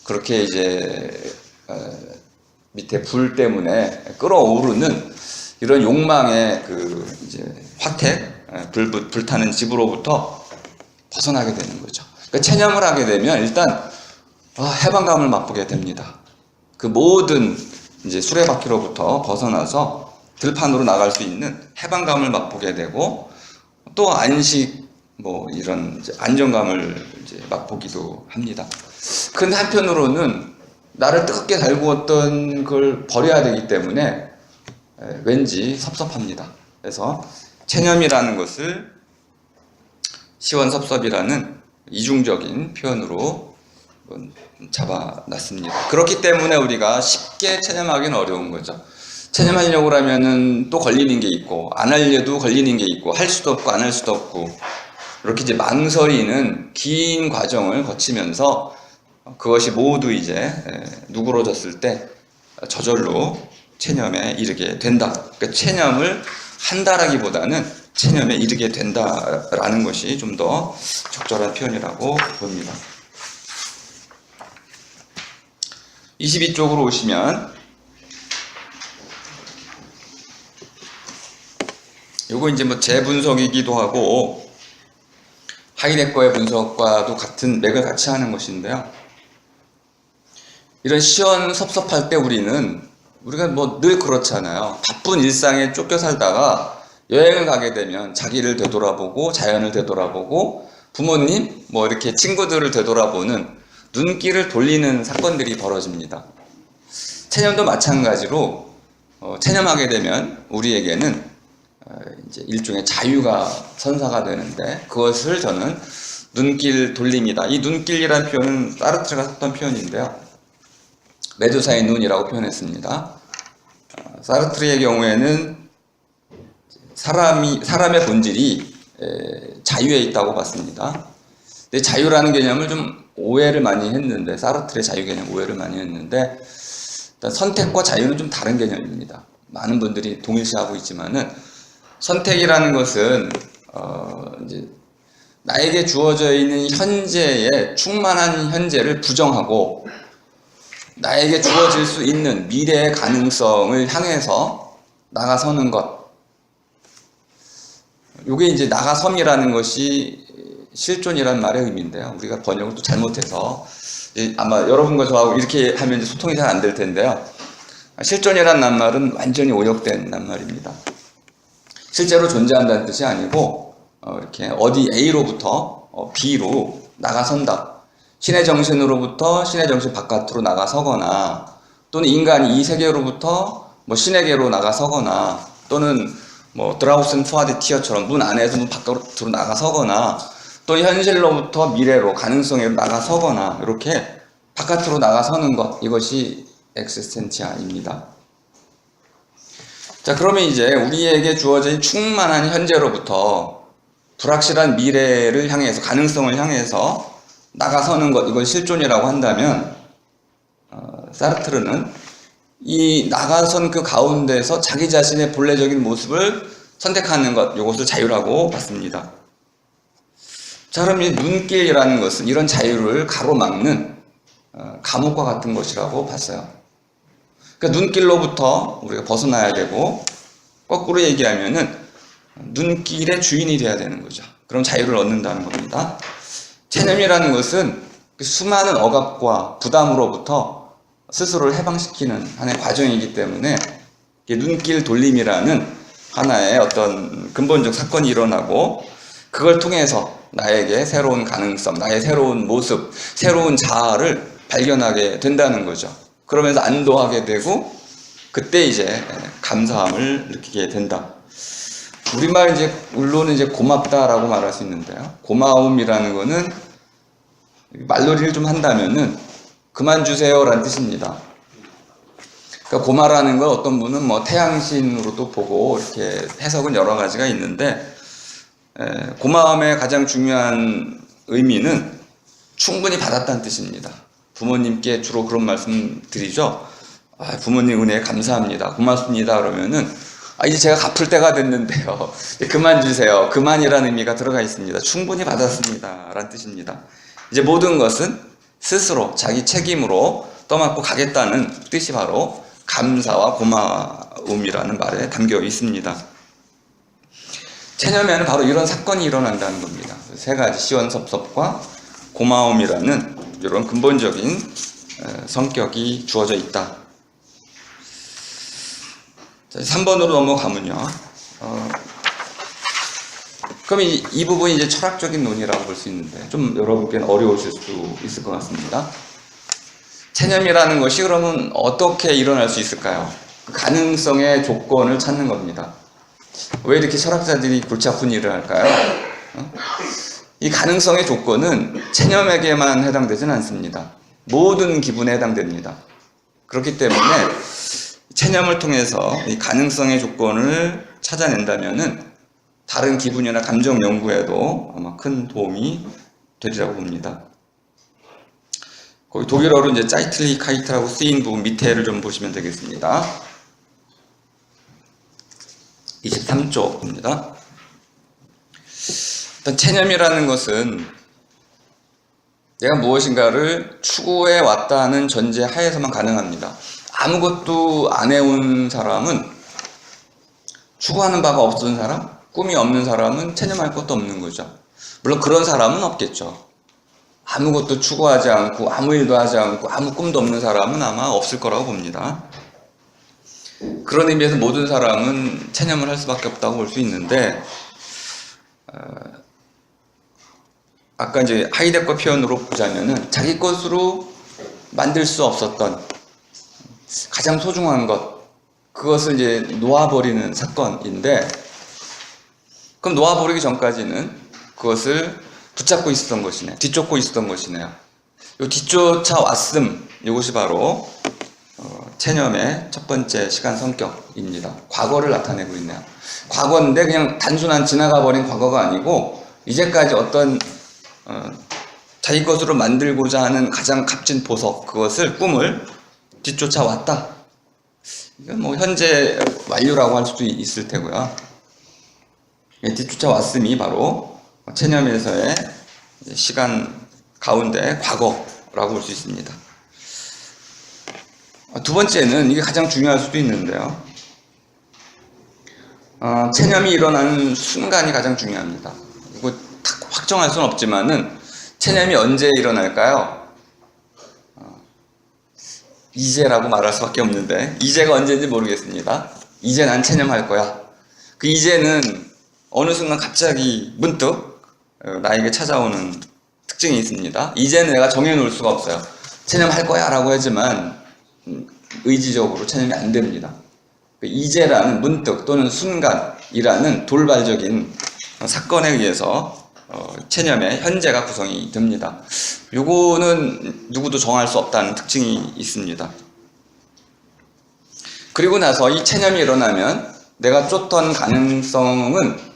그렇게 이제 밑에 불 때문에 끓어오르는 이런 욕망의 그 이제 화택, 불타는 집으로부터 벗어나게 되는 거죠. 그러니까 체념을 하게 되면 일단 해방감을 맛보게 됩니다. 그 모든 이제 수레바퀴로부터 벗어나서 들판으로 나갈 수 있는 해방감을 맛보게 되고 또 안식 뭐 이런 이제 안정감을 이제 맛보기도 합니다. 그런데 한편으로는 나를 뜨겁게 달구었던 걸 버려야 되기 때문에 왠지 섭섭합니다. 그래서 체념이라는 것을 시원섭섭이라는 이중적인 표현으로 잡아놨습니다. 그렇기 때문에 우리가 쉽게 체념하기는 어려운 거죠. 체념하려고 하면은 또 걸리는 게 있고, 안 하려도 걸리는 게 있고, 할 수도 없고, 안 할 수도 없고, 이렇게 이제 망설이는 긴 과정을 거치면서 그것이 모두 이제 누그러졌을 때 저절로 체념에 이르게 된다. 그러니까 체념을 한다라기보다는 체념에 이르게 된다라는 것이 좀 더 적절한 표현이라고 봅니다. 22쪽으로 오시면 요거 이제 뭐 재분석이기도 하고 하이데거의 분석과도 같은 맥을 같이 하는 것인데요. 이런 시원섭섭할 때 우리가 뭐 늘 그렇잖아요. 바쁜 일상에 쫓겨 살다가 여행을 가게 되면 자기를 되돌아보고 자연을 되돌아보고 부모님 뭐 이렇게 친구들을 되돌아보는 눈길을 돌리는 사건들이 벌어집니다. 체념도 마찬가지로 체념하게 되면 우리에게는 이제 일종의 자유가 선사가 되는데 그것을 저는 눈길 돌림이다. 이 눈길이라는 표현은 사르트르가 썼던 표현인데요. 메두사의 눈이라고 표현했습니다. 사르트르의 경우에는 사람의 본질이 자유에 있다고 봤습니다. 근데 자유라는 개념을 좀 오해를 많이 했는데, 사르트르의 자유 개념 오해를 많이 했는데, 일단 선택과 자유는 좀 다른 개념입니다. 많은 분들이 동일시하고 있지만은 선택이라는 것은 이제 나에게 주어져 있는 현재의 충만한 현재를 부정하고 나에게 주어질 수 있는 미래의 가능성을 향해서 나가서는 것. 이게 이제 나가섬이라는 것이 실존이라는 말의 의미인데요. 우리가 번역을 또 잘못해서 아마 여러분과 저하고 이렇게 하면 이제 소통이 잘 안 될 텐데요. 실존이라는 낱말은 완전히 오역된 낱말입니다. 실제로 존재한다는 뜻이 아니고 이렇게 어디 A로부터 B로 나가선다. 신의 정신으로부터 신의 정신 바깥으로 나가서거나 또는 인간이 이 세계로부터 뭐 신에게로 나가서거나 또는 뭐 드라우슨 푸아드 티어처럼 문 안에서 문 바깥으로 나가서거나 또는 현실로부터 미래로 가능성으로 나가서거나 이렇게 바깥으로 나가서는 것, 이것이 엑시스텐티아입니다. 자, 그러면 이제 우리에게 주어진 충만한 현재로부터 불확실한 미래를 향해서, 가능성을 향해서 나가서는 것, 이걸 실존이라고 한다면 사르트르는 이 나가선 그 가운데서 자기 자신의 본래적인 모습을 선택하는 것, 이것을 자유라고 봤습니다. 자, 그럼 이 눈길이라는 것은 이런 자유를 가로막는 감옥과 같은 것이라고 봤어요. 그러니까 눈길로부터 우리가 벗어나야 되고, 거꾸로 얘기하면은 눈길의 주인이 돼야 되는 거죠. 그럼 자유를 얻는다는 겁니다. 체념이라는 것은 그 수많은 억압과 부담으로부터 스스로를 해방시키는 하나의 과정이기 때문에 눈길 돌림이라는 하나의 어떤 근본적 사건이 일어나고 그걸 통해서 나에게 새로운 가능성, 나의 새로운 모습, 새로운 자아를 발견하게 된다는 거죠. 그러면서 안도하게 되고 그때 이제 감사함을 느끼게 된다. 우리말로는 이제 고맙다라고 말할 수 있는데요. 고마움이라는 거는 말놀이를 좀 한다면은 그만 주세요라는 뜻입니다. 그러니까 고마라는 걸 어떤 분은 뭐 태양신으로도 보고 이렇게 해석은 여러 가지가 있는데 고마움의 가장 중요한 의미는 충분히 받았다는 뜻입니다. 부모님께 주로 그런 말씀 드리죠. 부모님 은혜에 감사합니다. 고맙습니다. 그러면은 이제 제가 갚을 때가 됐는데요. 그만 주세요. 그만이라는 의미가 들어가 있습니다. 충분히 받았습니다. 라는 뜻입니다. 이제 모든 것은 스스로 자기 책임으로 떠맡고 가겠다는 뜻이 바로 감사와 고마움이라는 말에 담겨 있습니다. 체념에는 바로 이런 사건이 일어난다는 겁니다. 세 가지 시원섭섭과 고마움이라는 이런 근본적인 성격이 주어져 있다. 자, 3번으로 넘어가면요. 그럼 이 부분이 이제 철학적인 논의라고 볼 수 있는데 좀 여러분께는 어려우실 수 있을 것 같습니다. 체념이라는 것이 그러면 어떻게 일어날 수 있을까요? 가능성의 조건을 찾는 겁니다. 왜 이렇게 철학자들이 골치 아픈 일을 할까요? 이 가능성의 조건은 체념에게만 해당되지는 않습니다. 모든 기분에 해당됩니다. 그렇기 때문에 체념을 통해서 이 가능성의 조건을 찾아낸다면은 다른 기분이나 감정 연구에도 아마 큰 도움이 되리라고 봅니다. 거기 독일어로 이제 짜이틀리카이트라고 쓰인 부분 밑에를 좀 보시면 되겠습니다. 23쪽입니다. 일단 체념이라는 것은 내가 무엇인가를 추구해 왔다는 전제 하에서만 가능합니다. 아무것도 안 해온 사람은, 추구하는 바가 없던 사람, 꿈이 없는 사람은 체념할 것도 없는 거죠. 물론 그런 사람은 없겠죠. 아무것도 추구하지 않고 아무 일도 하지 않고 아무 꿈도 없는 사람은 아마 없을 거라고 봅니다. 그런 의미에서 모든 사람은 체념을 할 수밖에 없다고 볼 수 있는데, 아까 이제 하이데거 표현으로 보자면은 자기 것으로 만들 수 없었던 가장 소중한 것, 그것을 이제 놓아버리는 사건인데, 그럼 놓아버리기 전까지는 그것을 붙잡고 있었던 것이네, 뒤쫓고 있었던 것이네요. 이 뒤쫓아 왔음, 이것이 바로 체념의 첫 번째 시간 성격입니다. 과거를 나타내고 있네요. 과거인데 그냥 단순한 지나가 버린 과거가 아니고 이제까지 어떤 자기 것으로 만들고자 하는 가장 값진 보석, 그것을, 꿈을 뒤쫓아 왔다. 이건 뭐 현재 완료라고 할 수도 있을 테고요. 뒤쫓아 왔음이 바로 체념에서의 시간 가운데 과거라고 볼 수 있습니다. 두 번째는 이게 가장 중요할 수도 있는데요. 체념이 일어나는 순간이 가장 중요합니다. 이거 딱 확정할 수는 없지만은 체념이 언제 일어날까요? 이제라고 말할 수밖에 없는데 이제가 언제인지 모르겠습니다. 이제 난 체념할 거야. 그 이제는 어느 순간 갑자기 문득 나에게 찾아오는 특징이 있습니다. 이제는 내가 정해놓을 수가 없어요. 체념할 거야 라고 하지만 의지적으로 체념이 안 됩니다. 이제라는 문득 또는 순간이라는 돌발적인 사건에 의해서 체념의 현재가 구성이 됩니다. 요거는 누구도 정할 수 없다는 특징이 있습니다. 그리고 나서 이 체념이 일어나면 내가 쫓던 가능성은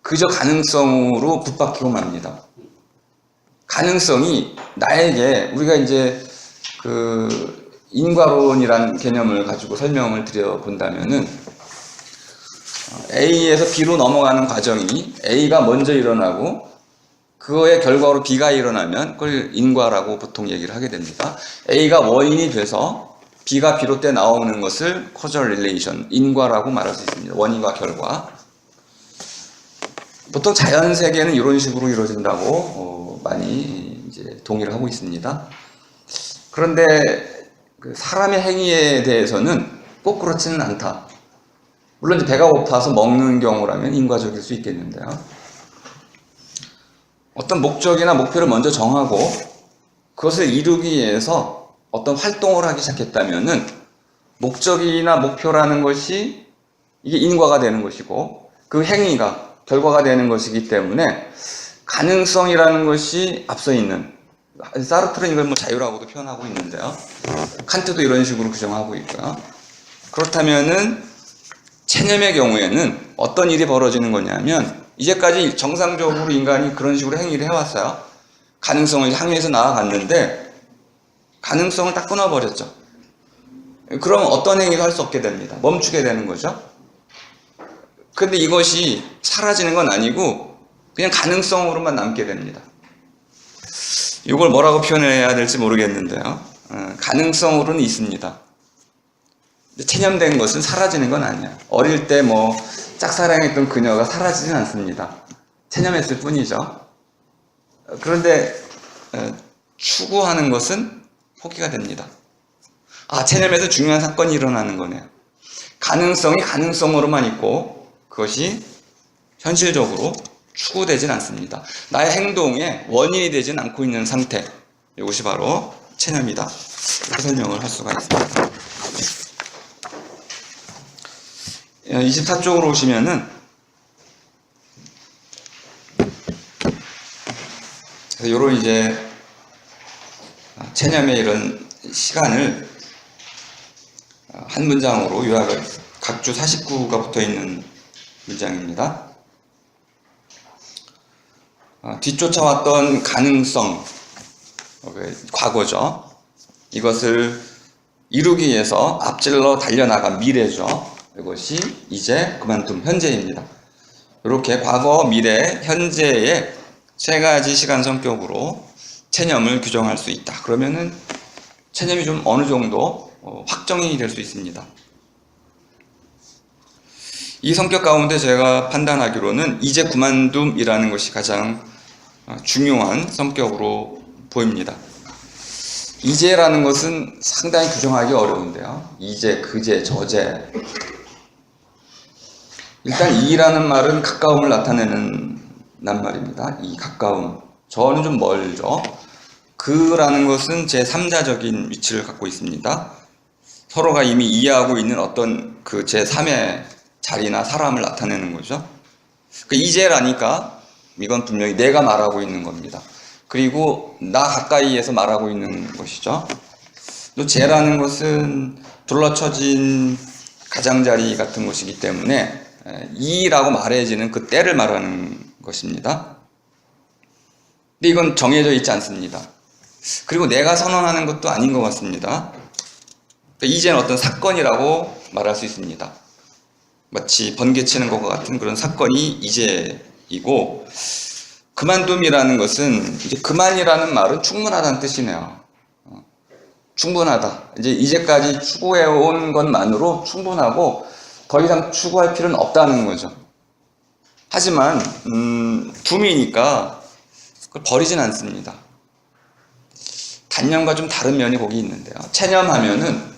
그저 가능성으로 붙박히고 맙니다. 가능성이 나에게, 우리가 이제 인과론이란 개념을 가지고 설명을 드려본다면은 A에서 B로 넘어가는 과정이 A가 먼저 일어나고 그거의 결과로 B가 일어나면 그걸 인과라고 보통 얘기를 하게 됩니다. A가 원인이 돼서 B가 비롯돼 나오는 것을 causal relation, 인과라고 말할 수 있습니다. 원인과 결과. 보통 자연 세계는 이런 식으로 이루어진다고 많이 이제 동의를 하고 있습니다. 그런데 사람의 행위에 대해서는 꼭 그렇지는 않다. 물론 이제 배가 고파서 먹는 경우라면 인과적일 수 있겠는데요. 어떤 목적이나 목표를 먼저 정하고 그것을 이루기 위해서 어떤 활동을 하기 시작했다면은 목적이나 목표라는 것이 이게 인과가 되는 것이고 그 행위가 결과가 되는 것이기 때문에 가능성이라는 것이 앞서 있는, 사르트르는 이걸 뭐 자유라고도 표현하고 있는데요. 칸트도 이런 식으로 규정하고 있고요. 그렇다면은 체념의 경우에는 어떤 일이 벌어지는 거냐면 이제까지 정상적으로 인간이 그런 식으로 행위를 해왔어요. 가능성을 향해서 나아갔는데 가능성을 딱 끊어버렸죠. 그럼 어떤 행위도 할 수 없게 됩니다. 멈추게 되는 거죠. 근데 이것이 사라지는 건 아니고 그냥 가능성으로만 남게 됩니다. 이걸 뭐라고 표현해야 될지 모르겠는데요. 가능성으로는 있습니다. 체념된 것은 사라지는 건 아니야. 어릴 때 뭐 짝사랑했던 그녀가 사라지진 않습니다. 체념했을 뿐이죠. 그런데 추구하는 것은 포기가 됩니다. 체념에서 중요한 사건이 일어나는 거네요. 가능성이 가능성으로만 있고 그것이 현실적으로 추구되진 않습니다. 나의 행동에 원인이 되진 않고 있는 상태, 이것이 바로 체념이다. 이렇게 설명을 할 수가 있습니다. 24쪽으로 오시면은 요런 이제 체념의 이런 시간을 한 문장으로 요약을, 각주 49가 붙어 있는 문장입니다. 뒤쫓아왔던 가능성, 과거죠. 이것을 이루기 위해서 앞질러 달려나간 미래죠. 이것이 이제 그만둔 현재입니다. 이렇게 과거, 미래, 현재의 세 가지 시간 성격으로 체념을 규정할 수 있다. 그러면은 체념이 좀 어느 정도 확정이 될 수 있습니다. 이 성격 가운데 제가 판단하기로는 이제 그만둠이라는 것이 가장 중요한 성격으로 보입니다. 이제라는 것은 상당히 규정하기 어려운데요. 이제, 그제, 저제. 일단 이라는 말은 가까움을 나타내는 낱말입니다. 이 가까움. 저는 좀 멀죠. 그라는 것은 제3자적인 위치를 갖고 있습니다. 서로가 이미 이해하고 있는 어떤 그 제3의 자리나 사람을 나타내는 거죠. 이제라니까 이건 분명히 내가 말하고 있는 겁니다. 그리고 나 가까이에서 말하고 있는 것이죠. 또 제라는 것은 둘러쳐진 가장자리 같은 것이기 때문에 이라고 말해지는 그 때를 말하는 것입니다. 근데 이건 정해져 있지 않습니다. 그리고 내가 선언하는 것도 아닌 것 같습니다. 이제는 어떤 사건이라고 말할 수 있습니다. 마치 번개치는 것과 같은 그런 사건이 이제이고, 그만둠이라는 것은 이제 그만이라는 말은 충분하다는 뜻이네요. 충분하다. 이제까지 추구해온 것만으로 충분하고 더 이상 추구할 필요는 없다는 거죠. 하지만 둠이니까 그걸 버리진 않습니다. 단념과 좀 다른 면이 거기 있는데요. 체념하면은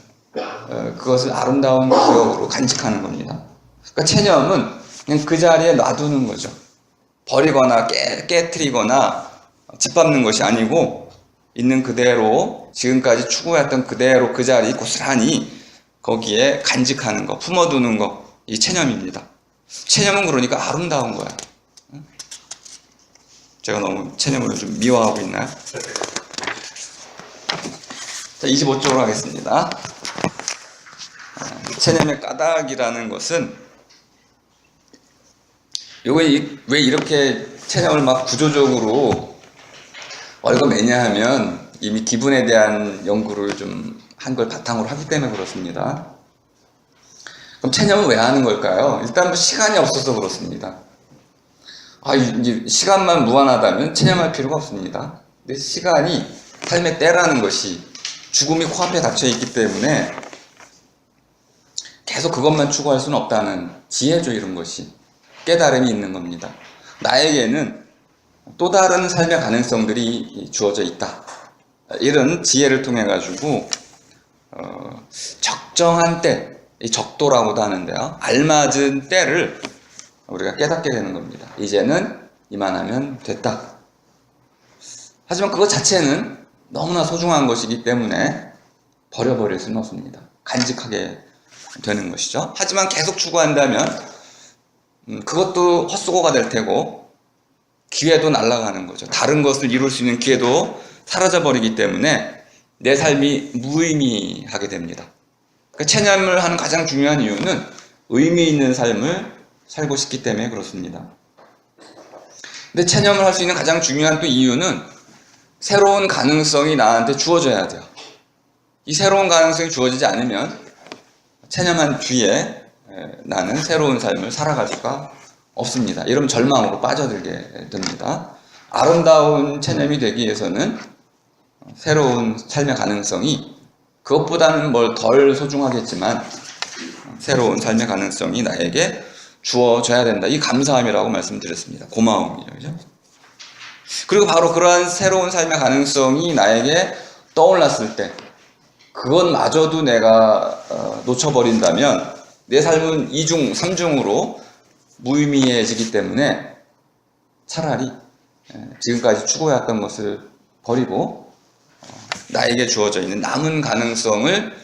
그것을 아름다운 기억으로 간직하는 겁니다. 그러니까 체념은 그냥 그 자리에 놔두는 거죠. 버리거나 깨트리거나 짓밟는 것이 아니고 있는 그대로 지금까지 추구했던 그대로 그 자리 고스란히 거기에 간직하는 거, 품어두는 거, 이 체념입니다. 체념은 그러니까 아름다운 거야. 제가 너무 체념을 좀 미워하고 있나요? 자, 25쪽으로 하겠습니다. 체념의 까닭이라는 것은, 요거 왜 이렇게 체념을 막 구조적으로 얽어매냐 하면 이미 기분에 대한 연구를 좀 한 걸 바탕으로 하기 때문에 그렇습니다. 그럼 체념은 왜 하는 걸까요? 일단 뭐 시간이 없어서 그렇습니다. 이제 시간만 무한하다면 체념할 필요가 없습니다. 근데 시간이 삶의 때라는 것이 죽음이 코앞에 닥쳐 있기 때문에 계속 그것만 추구할 수는 없다는 지혜죠, 이런 것이. 깨달음이 있는 겁니다. 나에게는 또 다른 삶의 가능성들이 주어져 있다. 이런 지혜를 통해 가지고 적정한 때에 이 적도라고도 하는데요. 알맞은 때를 우리가 깨닫게 되는 겁니다. 이제는 이만하면 됐다. 하지만 그것 자체는 너무나 소중한 것이기 때문에 버려버릴 수는 없습니다. 간직하게 되는 것이죠. 하지만 계속 추구한다면 그것도 헛수고가 될 테고 기회도 날아가는 거죠. 다른 것을 이룰 수 있는 기회도 사라져버리기 때문에 내 삶이 무의미하게 됩니다. 그러니까 체념을 하는 가장 중요한 이유는 의미 있는 삶을 살고 싶기 때문에 그렇습니다. 근데 체념을 할 수 있는 가장 중요한 또 이유는 새로운 가능성이 나한테 주어져야 돼요. 이 새로운 가능성이 주어지지 않으면 체념한 뒤에 나는 새로운 삶을 살아갈 수가 없습니다. 이러면 절망으로 빠져들게 됩니다. 아름다운 체념이 되기 위해서는 새로운 삶의 가능성이 그것보다는 뭘 덜 소중하겠지만 새로운 삶의 가능성이 나에게 주어져야 된다. 이 감사함이라고 말씀드렸습니다. 고마움이죠. 그죠? 그리고 바로 그러한 새로운 삶의 가능성이 나에게 떠올랐을 때 그것마저도 내가 놓쳐버린다면 내 삶은 2중, 3중으로 무의미해지기 때문에 차라리 지금까지 추구해왔던 것을 버리고 나에게 주어져 있는 남은 가능성을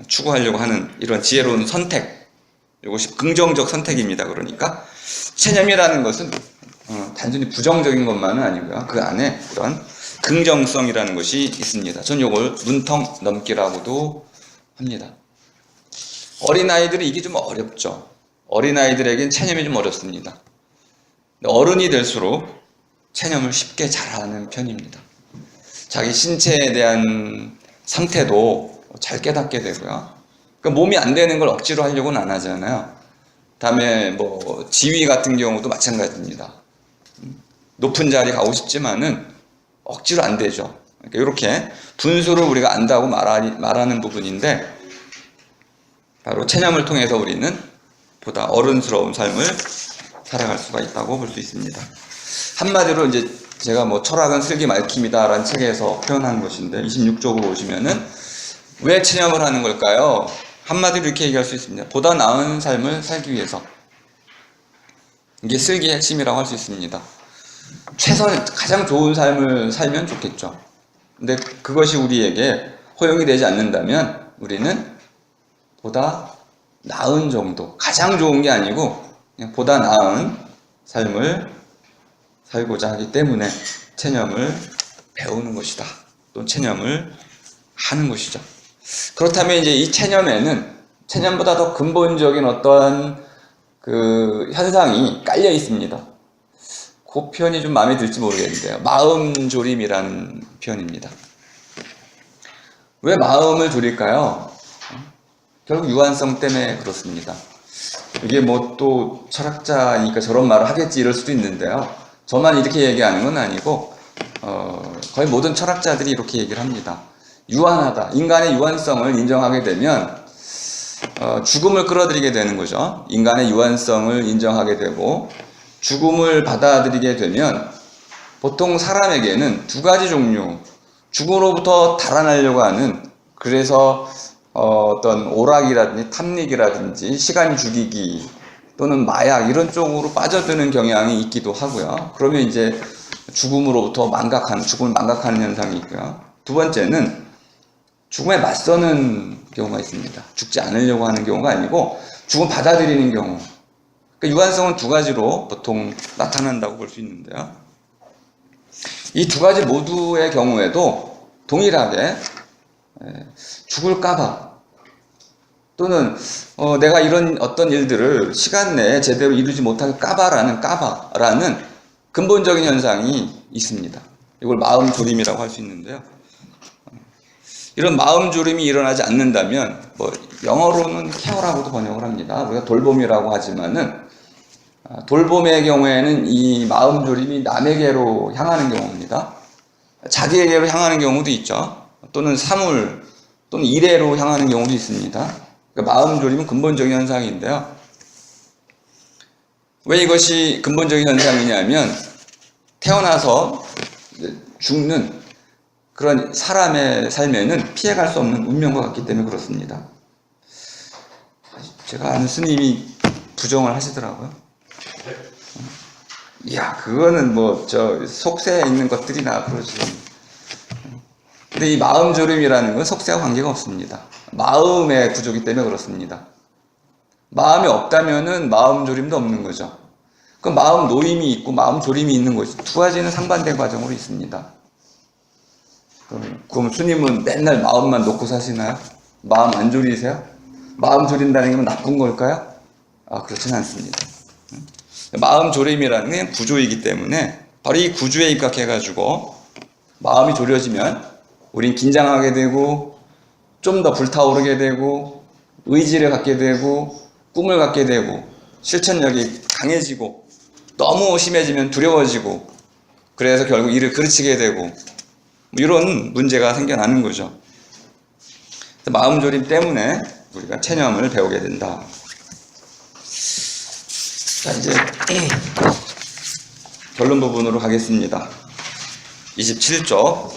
추구하려고 하는 이런 지혜로운 선택, 이것이 긍정적 선택입니다. 그러니까 체념이라는 것은 단순히 부정적인 것만은 아니고요. 그 안에 그런 긍정성이라는 것이 있습니다. 전 이걸 문턱 넘기라고도 합니다. 어린아이들이 이게 좀 어렵죠. 어린아이들에겐 체념이 좀 어렵습니다. 어른이 될수록 체념을 쉽게 잘하는 편입니다. 자기 신체에 대한 상태도 잘 깨닫게 되고요. 그러니까 몸이 안 되는 걸 억지로 하려고는 안 하잖아요. 다음에 뭐 지위 같은 경우도 마찬가지입니다. 높은 자리 가고 싶지만은 억지로 안 되죠. 그러니까 이렇게 분수를 우리가 안다고 말하는 부분인데 바로 체념을 통해서 우리는 보다 어른스러운 삶을 살아갈 수가 있다고 볼 수 있습니다. 한마디로 이제 제가 뭐 철학은 슬기 말킴이다라는 책에서 표현한 것인데 26쪽으로 오시면은 왜 체념을 하는 걸까요? 한마디로 이렇게 얘기할 수 있습니다. 보다 나은 삶을 살기 위해서. 이게 슬기의 핵심이라고 할 수 있습니다. 최선, 가장 좋은 삶을 살면 좋겠죠. 근데 그것이 우리에게 허용이 되지 않는다면 우리는 보다 나은 정도, 가장 좋은 게 아니고 그냥 보다 나은 삶을 살고자 하기 때문에 체념을 배우는 것이다. 또 체념을 하는 것이죠. 그렇다면 이제 이 체념보다 더 근본적인 어떠한 그 현상이 깔려 있습니다. 그 표현이 좀 마음에 들지 모르겠는데요. 마음졸임이라는 표현입니다. 왜 마음을 졸일까요? 결국 유한성 때문에 그렇습니다. 이게 뭐 또 철학자니까 저런 말을 하겠지 이럴 수도 있는데요. 저만 이렇게 얘기하는 건 아니고 거의 모든 철학자들이 이렇게 얘기를 합니다. 유한하다. 인간의 유한성을 인정하게 되면 죽음을 끌어들이게 되는 거죠. 인간의 유한성을 인정하게 되고 죽음을 받아들이게 되면 보통 사람에게는 두 가지 종류, 죽음으로부터 달아나려고 하는, 그래서 어떤 오락이라든지 탐닉이라든지 시간 죽이기 또는 마약 이런 쪽으로 빠져드는 경향이 있기도 하고요. 그러면 이제 죽음으로부터 죽음을 망각하는 현상이 있고요. 두 번째는 죽음에 맞서는 경우가 있습니다. 죽지 않으려고 하는 경우가 아니고 죽음을 받아들이는 경우. 그러니까 유한성은 두 가지로 보통 나타난다고 볼 수 있는데요. 이 두 가지 모두의 경우에도 동일하게 죽을까봐 또는 내가 이런 어떤 일들을 시간 내에 제대로 이루지 못할까봐라는 근본적인 현상이 있습니다. 이걸 마음졸임이라고 할 수 있는데요. 이런 마음졸임이 일어나지 않는다면 영어로는 케어라고도 번역을 합니다. 우리가 돌봄이라고 하지만은 돌봄의 경우에는 이 마음졸임이 남에게로 향하는 경우입니다. 자기에게로 향하는 경우도 있죠. 또는 사물 또는 일에로 향하는 경우도 있습니다. 그러니까 마음졸임은 근본적인 현상인데요. 왜 이것이 근본적인 현상이냐면 태어나서 죽는 그런 사람의 삶에는 피해갈 수 없는 운명과 같기 때문에 그렇습니다. 제가 아는 스님이 부정을 하시더라고요. 이야, 그거는 뭐, 속세에 있는 것들이나 그러지. 근데 이 마음조림이라는 건 속세와 관계가 없습니다. 마음의 구조기 때문에 그렇습니다. 마음이 없다면은 마음조림도 없는 거죠. 그 마음 노임이 있고 마음 조림이 있는 것이 두 가지는 상반된 과정으로 있습니다. 그럼 스님은 맨날 마음만 놓고 사시나요? 마음 안 졸이세요? 마음 졸인다는 게 나쁜 걸까요? 그렇진 않습니다. 마음 졸임이라는 게 구조이기 때문에 바로 이 구조에 입각해가지고 마음이 졸여지면 우린 긴장하게 되고 좀 더 불타오르게 되고 의지를 갖게 되고 꿈을 갖게 되고 실천력이 강해지고 너무 심해지면 두려워지고 그래서 결국 일을 그르치게 되고 이런 문제가 생겨나는 거죠. 마음 졸임 때문에 우리가 체념을 배우게 된다. 자, 이제 결론 부분으로 가겠습니다. 27쪽.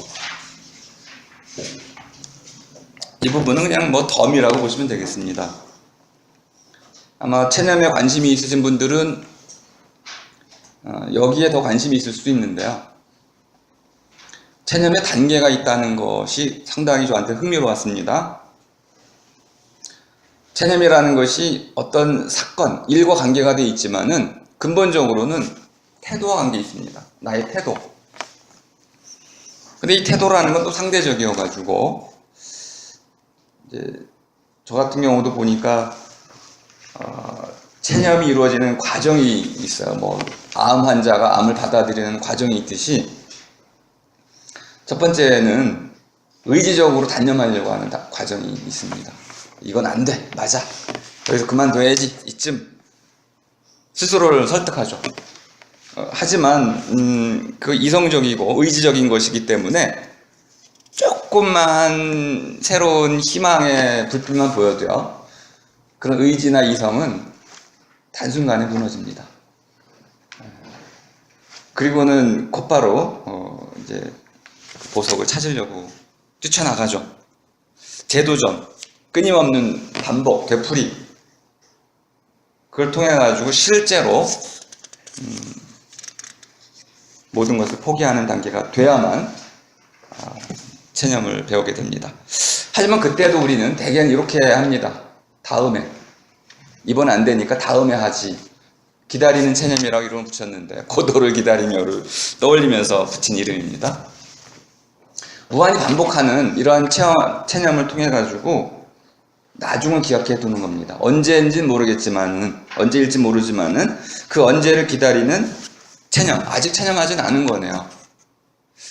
이 부분은 그냥 뭐 덤이라고 보시면 되겠습니다. 아마 체념에 관심이 있으신 분들은 여기에 더 관심이 있을 수도 있는데요. 체념의 단계가 있다는 것이 상당히 저한테 흥미로웠습니다. 체념이라는 것이 어떤 사건, 일과 관계가 되어 있지만은 근본적으로는 태도와 관계 있습니다. 나의 태도. 근데 이 태도라는 건 또 상대적이어가지고, 이제 저 같은 경우도 보니까, 체념이 이루어지는 과정이 있어요. 뭐, 암 환자가 암을 받아들이는 과정이 있듯이, 첫 번째는 의지적으로 단념하려고 하는 과정이 있습니다. 이건 안 돼. 맞아. 그래서 그만둬야지. 이쯤 스스로를 설득하죠. 하지만 그 이성적이고 의지적인 것이기 때문에 조금만 새로운 희망의 불빛만 보여도요. 그런 의지나 이성은 단순간에 무너집니다. 그리고는 곧바로 이제 보석을 찾으려고 뛰쳐나가죠. 재도전, 끊임없는 반복, 되풀이. 그걸 통해 가지고 실제로 모든 것을 포기하는 단계가 돼야만 체념을 배우게 됩니다. 하지만 그때도 우리는 대개는 이렇게 합니다. 다음에. 이번 안 되니까 다음에 하지. 기다리는 체념이라고 이름을 붙였는데 고도를 기다리며를 떠올리면서 붙인 이름입니다. 무한히 반복하는 이러한 체념을 통해 가지고 나중을 기억해 두는 겁니다. 언제인지는 모르겠지만은, 언제일지 모르지만은 그 언제를 기다리는 체념, 아직 체념하진 않은 거네요.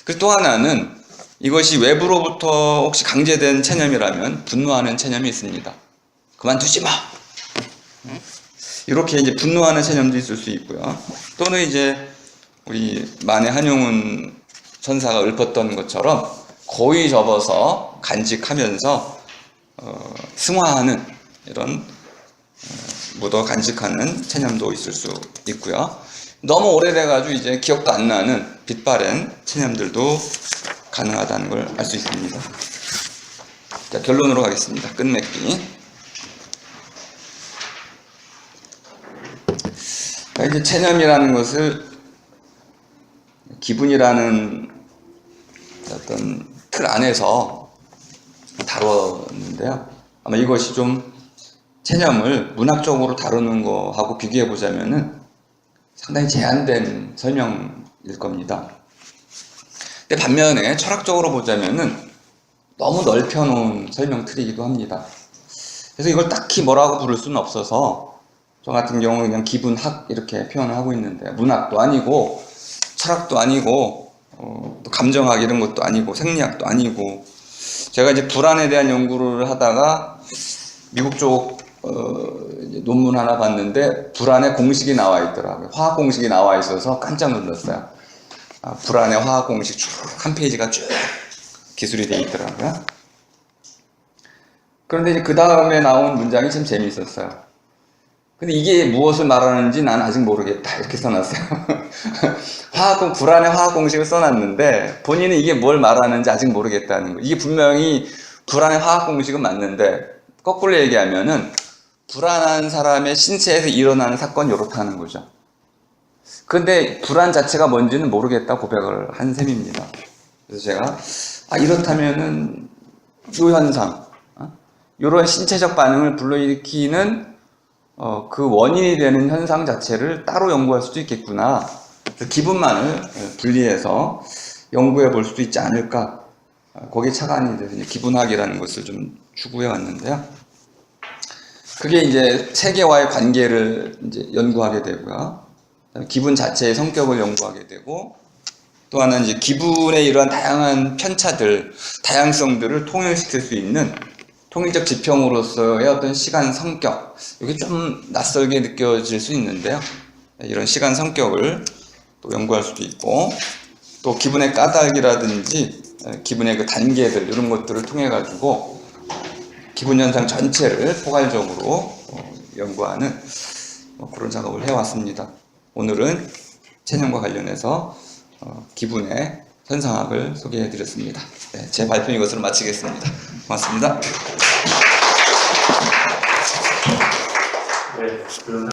그리고 또 하나는 이것이 외부로부터 혹시 강제된 체념이라면 분노하는 체념이 있습니다. 그만두지 마! 이렇게 이제 분노하는 체념도 있을 수 있고요. 또는 이제 우리 만해 한용운 선사가 읊었던 것처럼 고의 접어서 간직하면서 승화하는 이런 묻어 간직하는 체념도 있을 수 있고요. 너무 오래돼가지고 이제 기억도 안 나는 빛바랜 체념들도 가능하다는 걸 알 수 있습니다. 자, 결론으로 가겠습니다. 끝맺기. 이제 체념이라는 것을 기분이라는 어떤 틀 안에서 다뤘는데요. 아마 이것이 좀 체념을 문학적으로 다루는 거하고 비교해 보자면은 상당히 제한된 설명일 겁니다. 근데 반면에 철학적으로 보자면은 너무 넓혀놓은 설명 틀이기도 합니다. 그래서 이걸 딱히 뭐라고 부를 수는 없어서 저 같은 경우는 그냥 기분학 이렇게 표현을 하고 있는데 문학도 아니고 철학도 아니고 또 감정학 이런 것도 아니고 생리학도 아니고 제가 이제 불안에 대한 연구를 하다가 미국 쪽 논문 하나 봤는데 불안의 공식이 나와 있더라고요. 화학 공식이 나와 있어서 깜짝 놀랐어요. 불안의 화학 공식 쭉 한 페이지가 쭉 기술이 되어 있더라고요. 그런데 이제 그 다음에 나온 문장이 참 재미있었어요. 근데 이게 무엇을 말하는지 난 아직 모르겠다 이렇게 써놨어요. 불안의 화학 공식을 써놨는데 본인은 이게 뭘 말하는지 아직 모르겠다는 거예요. 이게 분명히 불안의 화학 공식은 맞는데 거꾸로 얘기하면은 불안한 사람의 신체에서 일어나는 사건이 이렇다는 거죠. 그런데 불안 자체가 뭔지는 모르겠다 고백을 한 셈입니다. 그래서 제가 이렇다면은 이 현상, 이런 신체적 반응을 불러일으키는 그 원인이 되는 현상 자체를 따로 연구할 수도 있겠구나. 그래서 기분만을 분리해서 연구해 볼 수도 있지 않을까. 거기에 착안이 돼서 기분학이라는 것을 좀 추구해 왔는데요. 그게 이제 세계와의 관계를 이제 연구하게 되고요. 기분 자체의 성격을 연구하게 되고, 또 하나는 이제 기분의 이러한 다양한 편차들, 다양성들을 통일시킬 수 있는 통일적 지평으로서의 어떤 시간 성격, 이게 좀 낯설게 느껴질 수 있는데요. 이런 시간 성격을 또 연구할 수도 있고, 또 기분의 까닭이라든지 기분의 그 단계들, 이런 것들을 통해 가지고 기분 현상 전체를 포괄적으로 연구하는 그런 작업을 해왔습니다. 오늘은 체념과 관련해서 기분의 현상학을 소개해드렸습니다. 네, 제 발표는 이것으로 마치겠습니다. 고맙습니다. 네,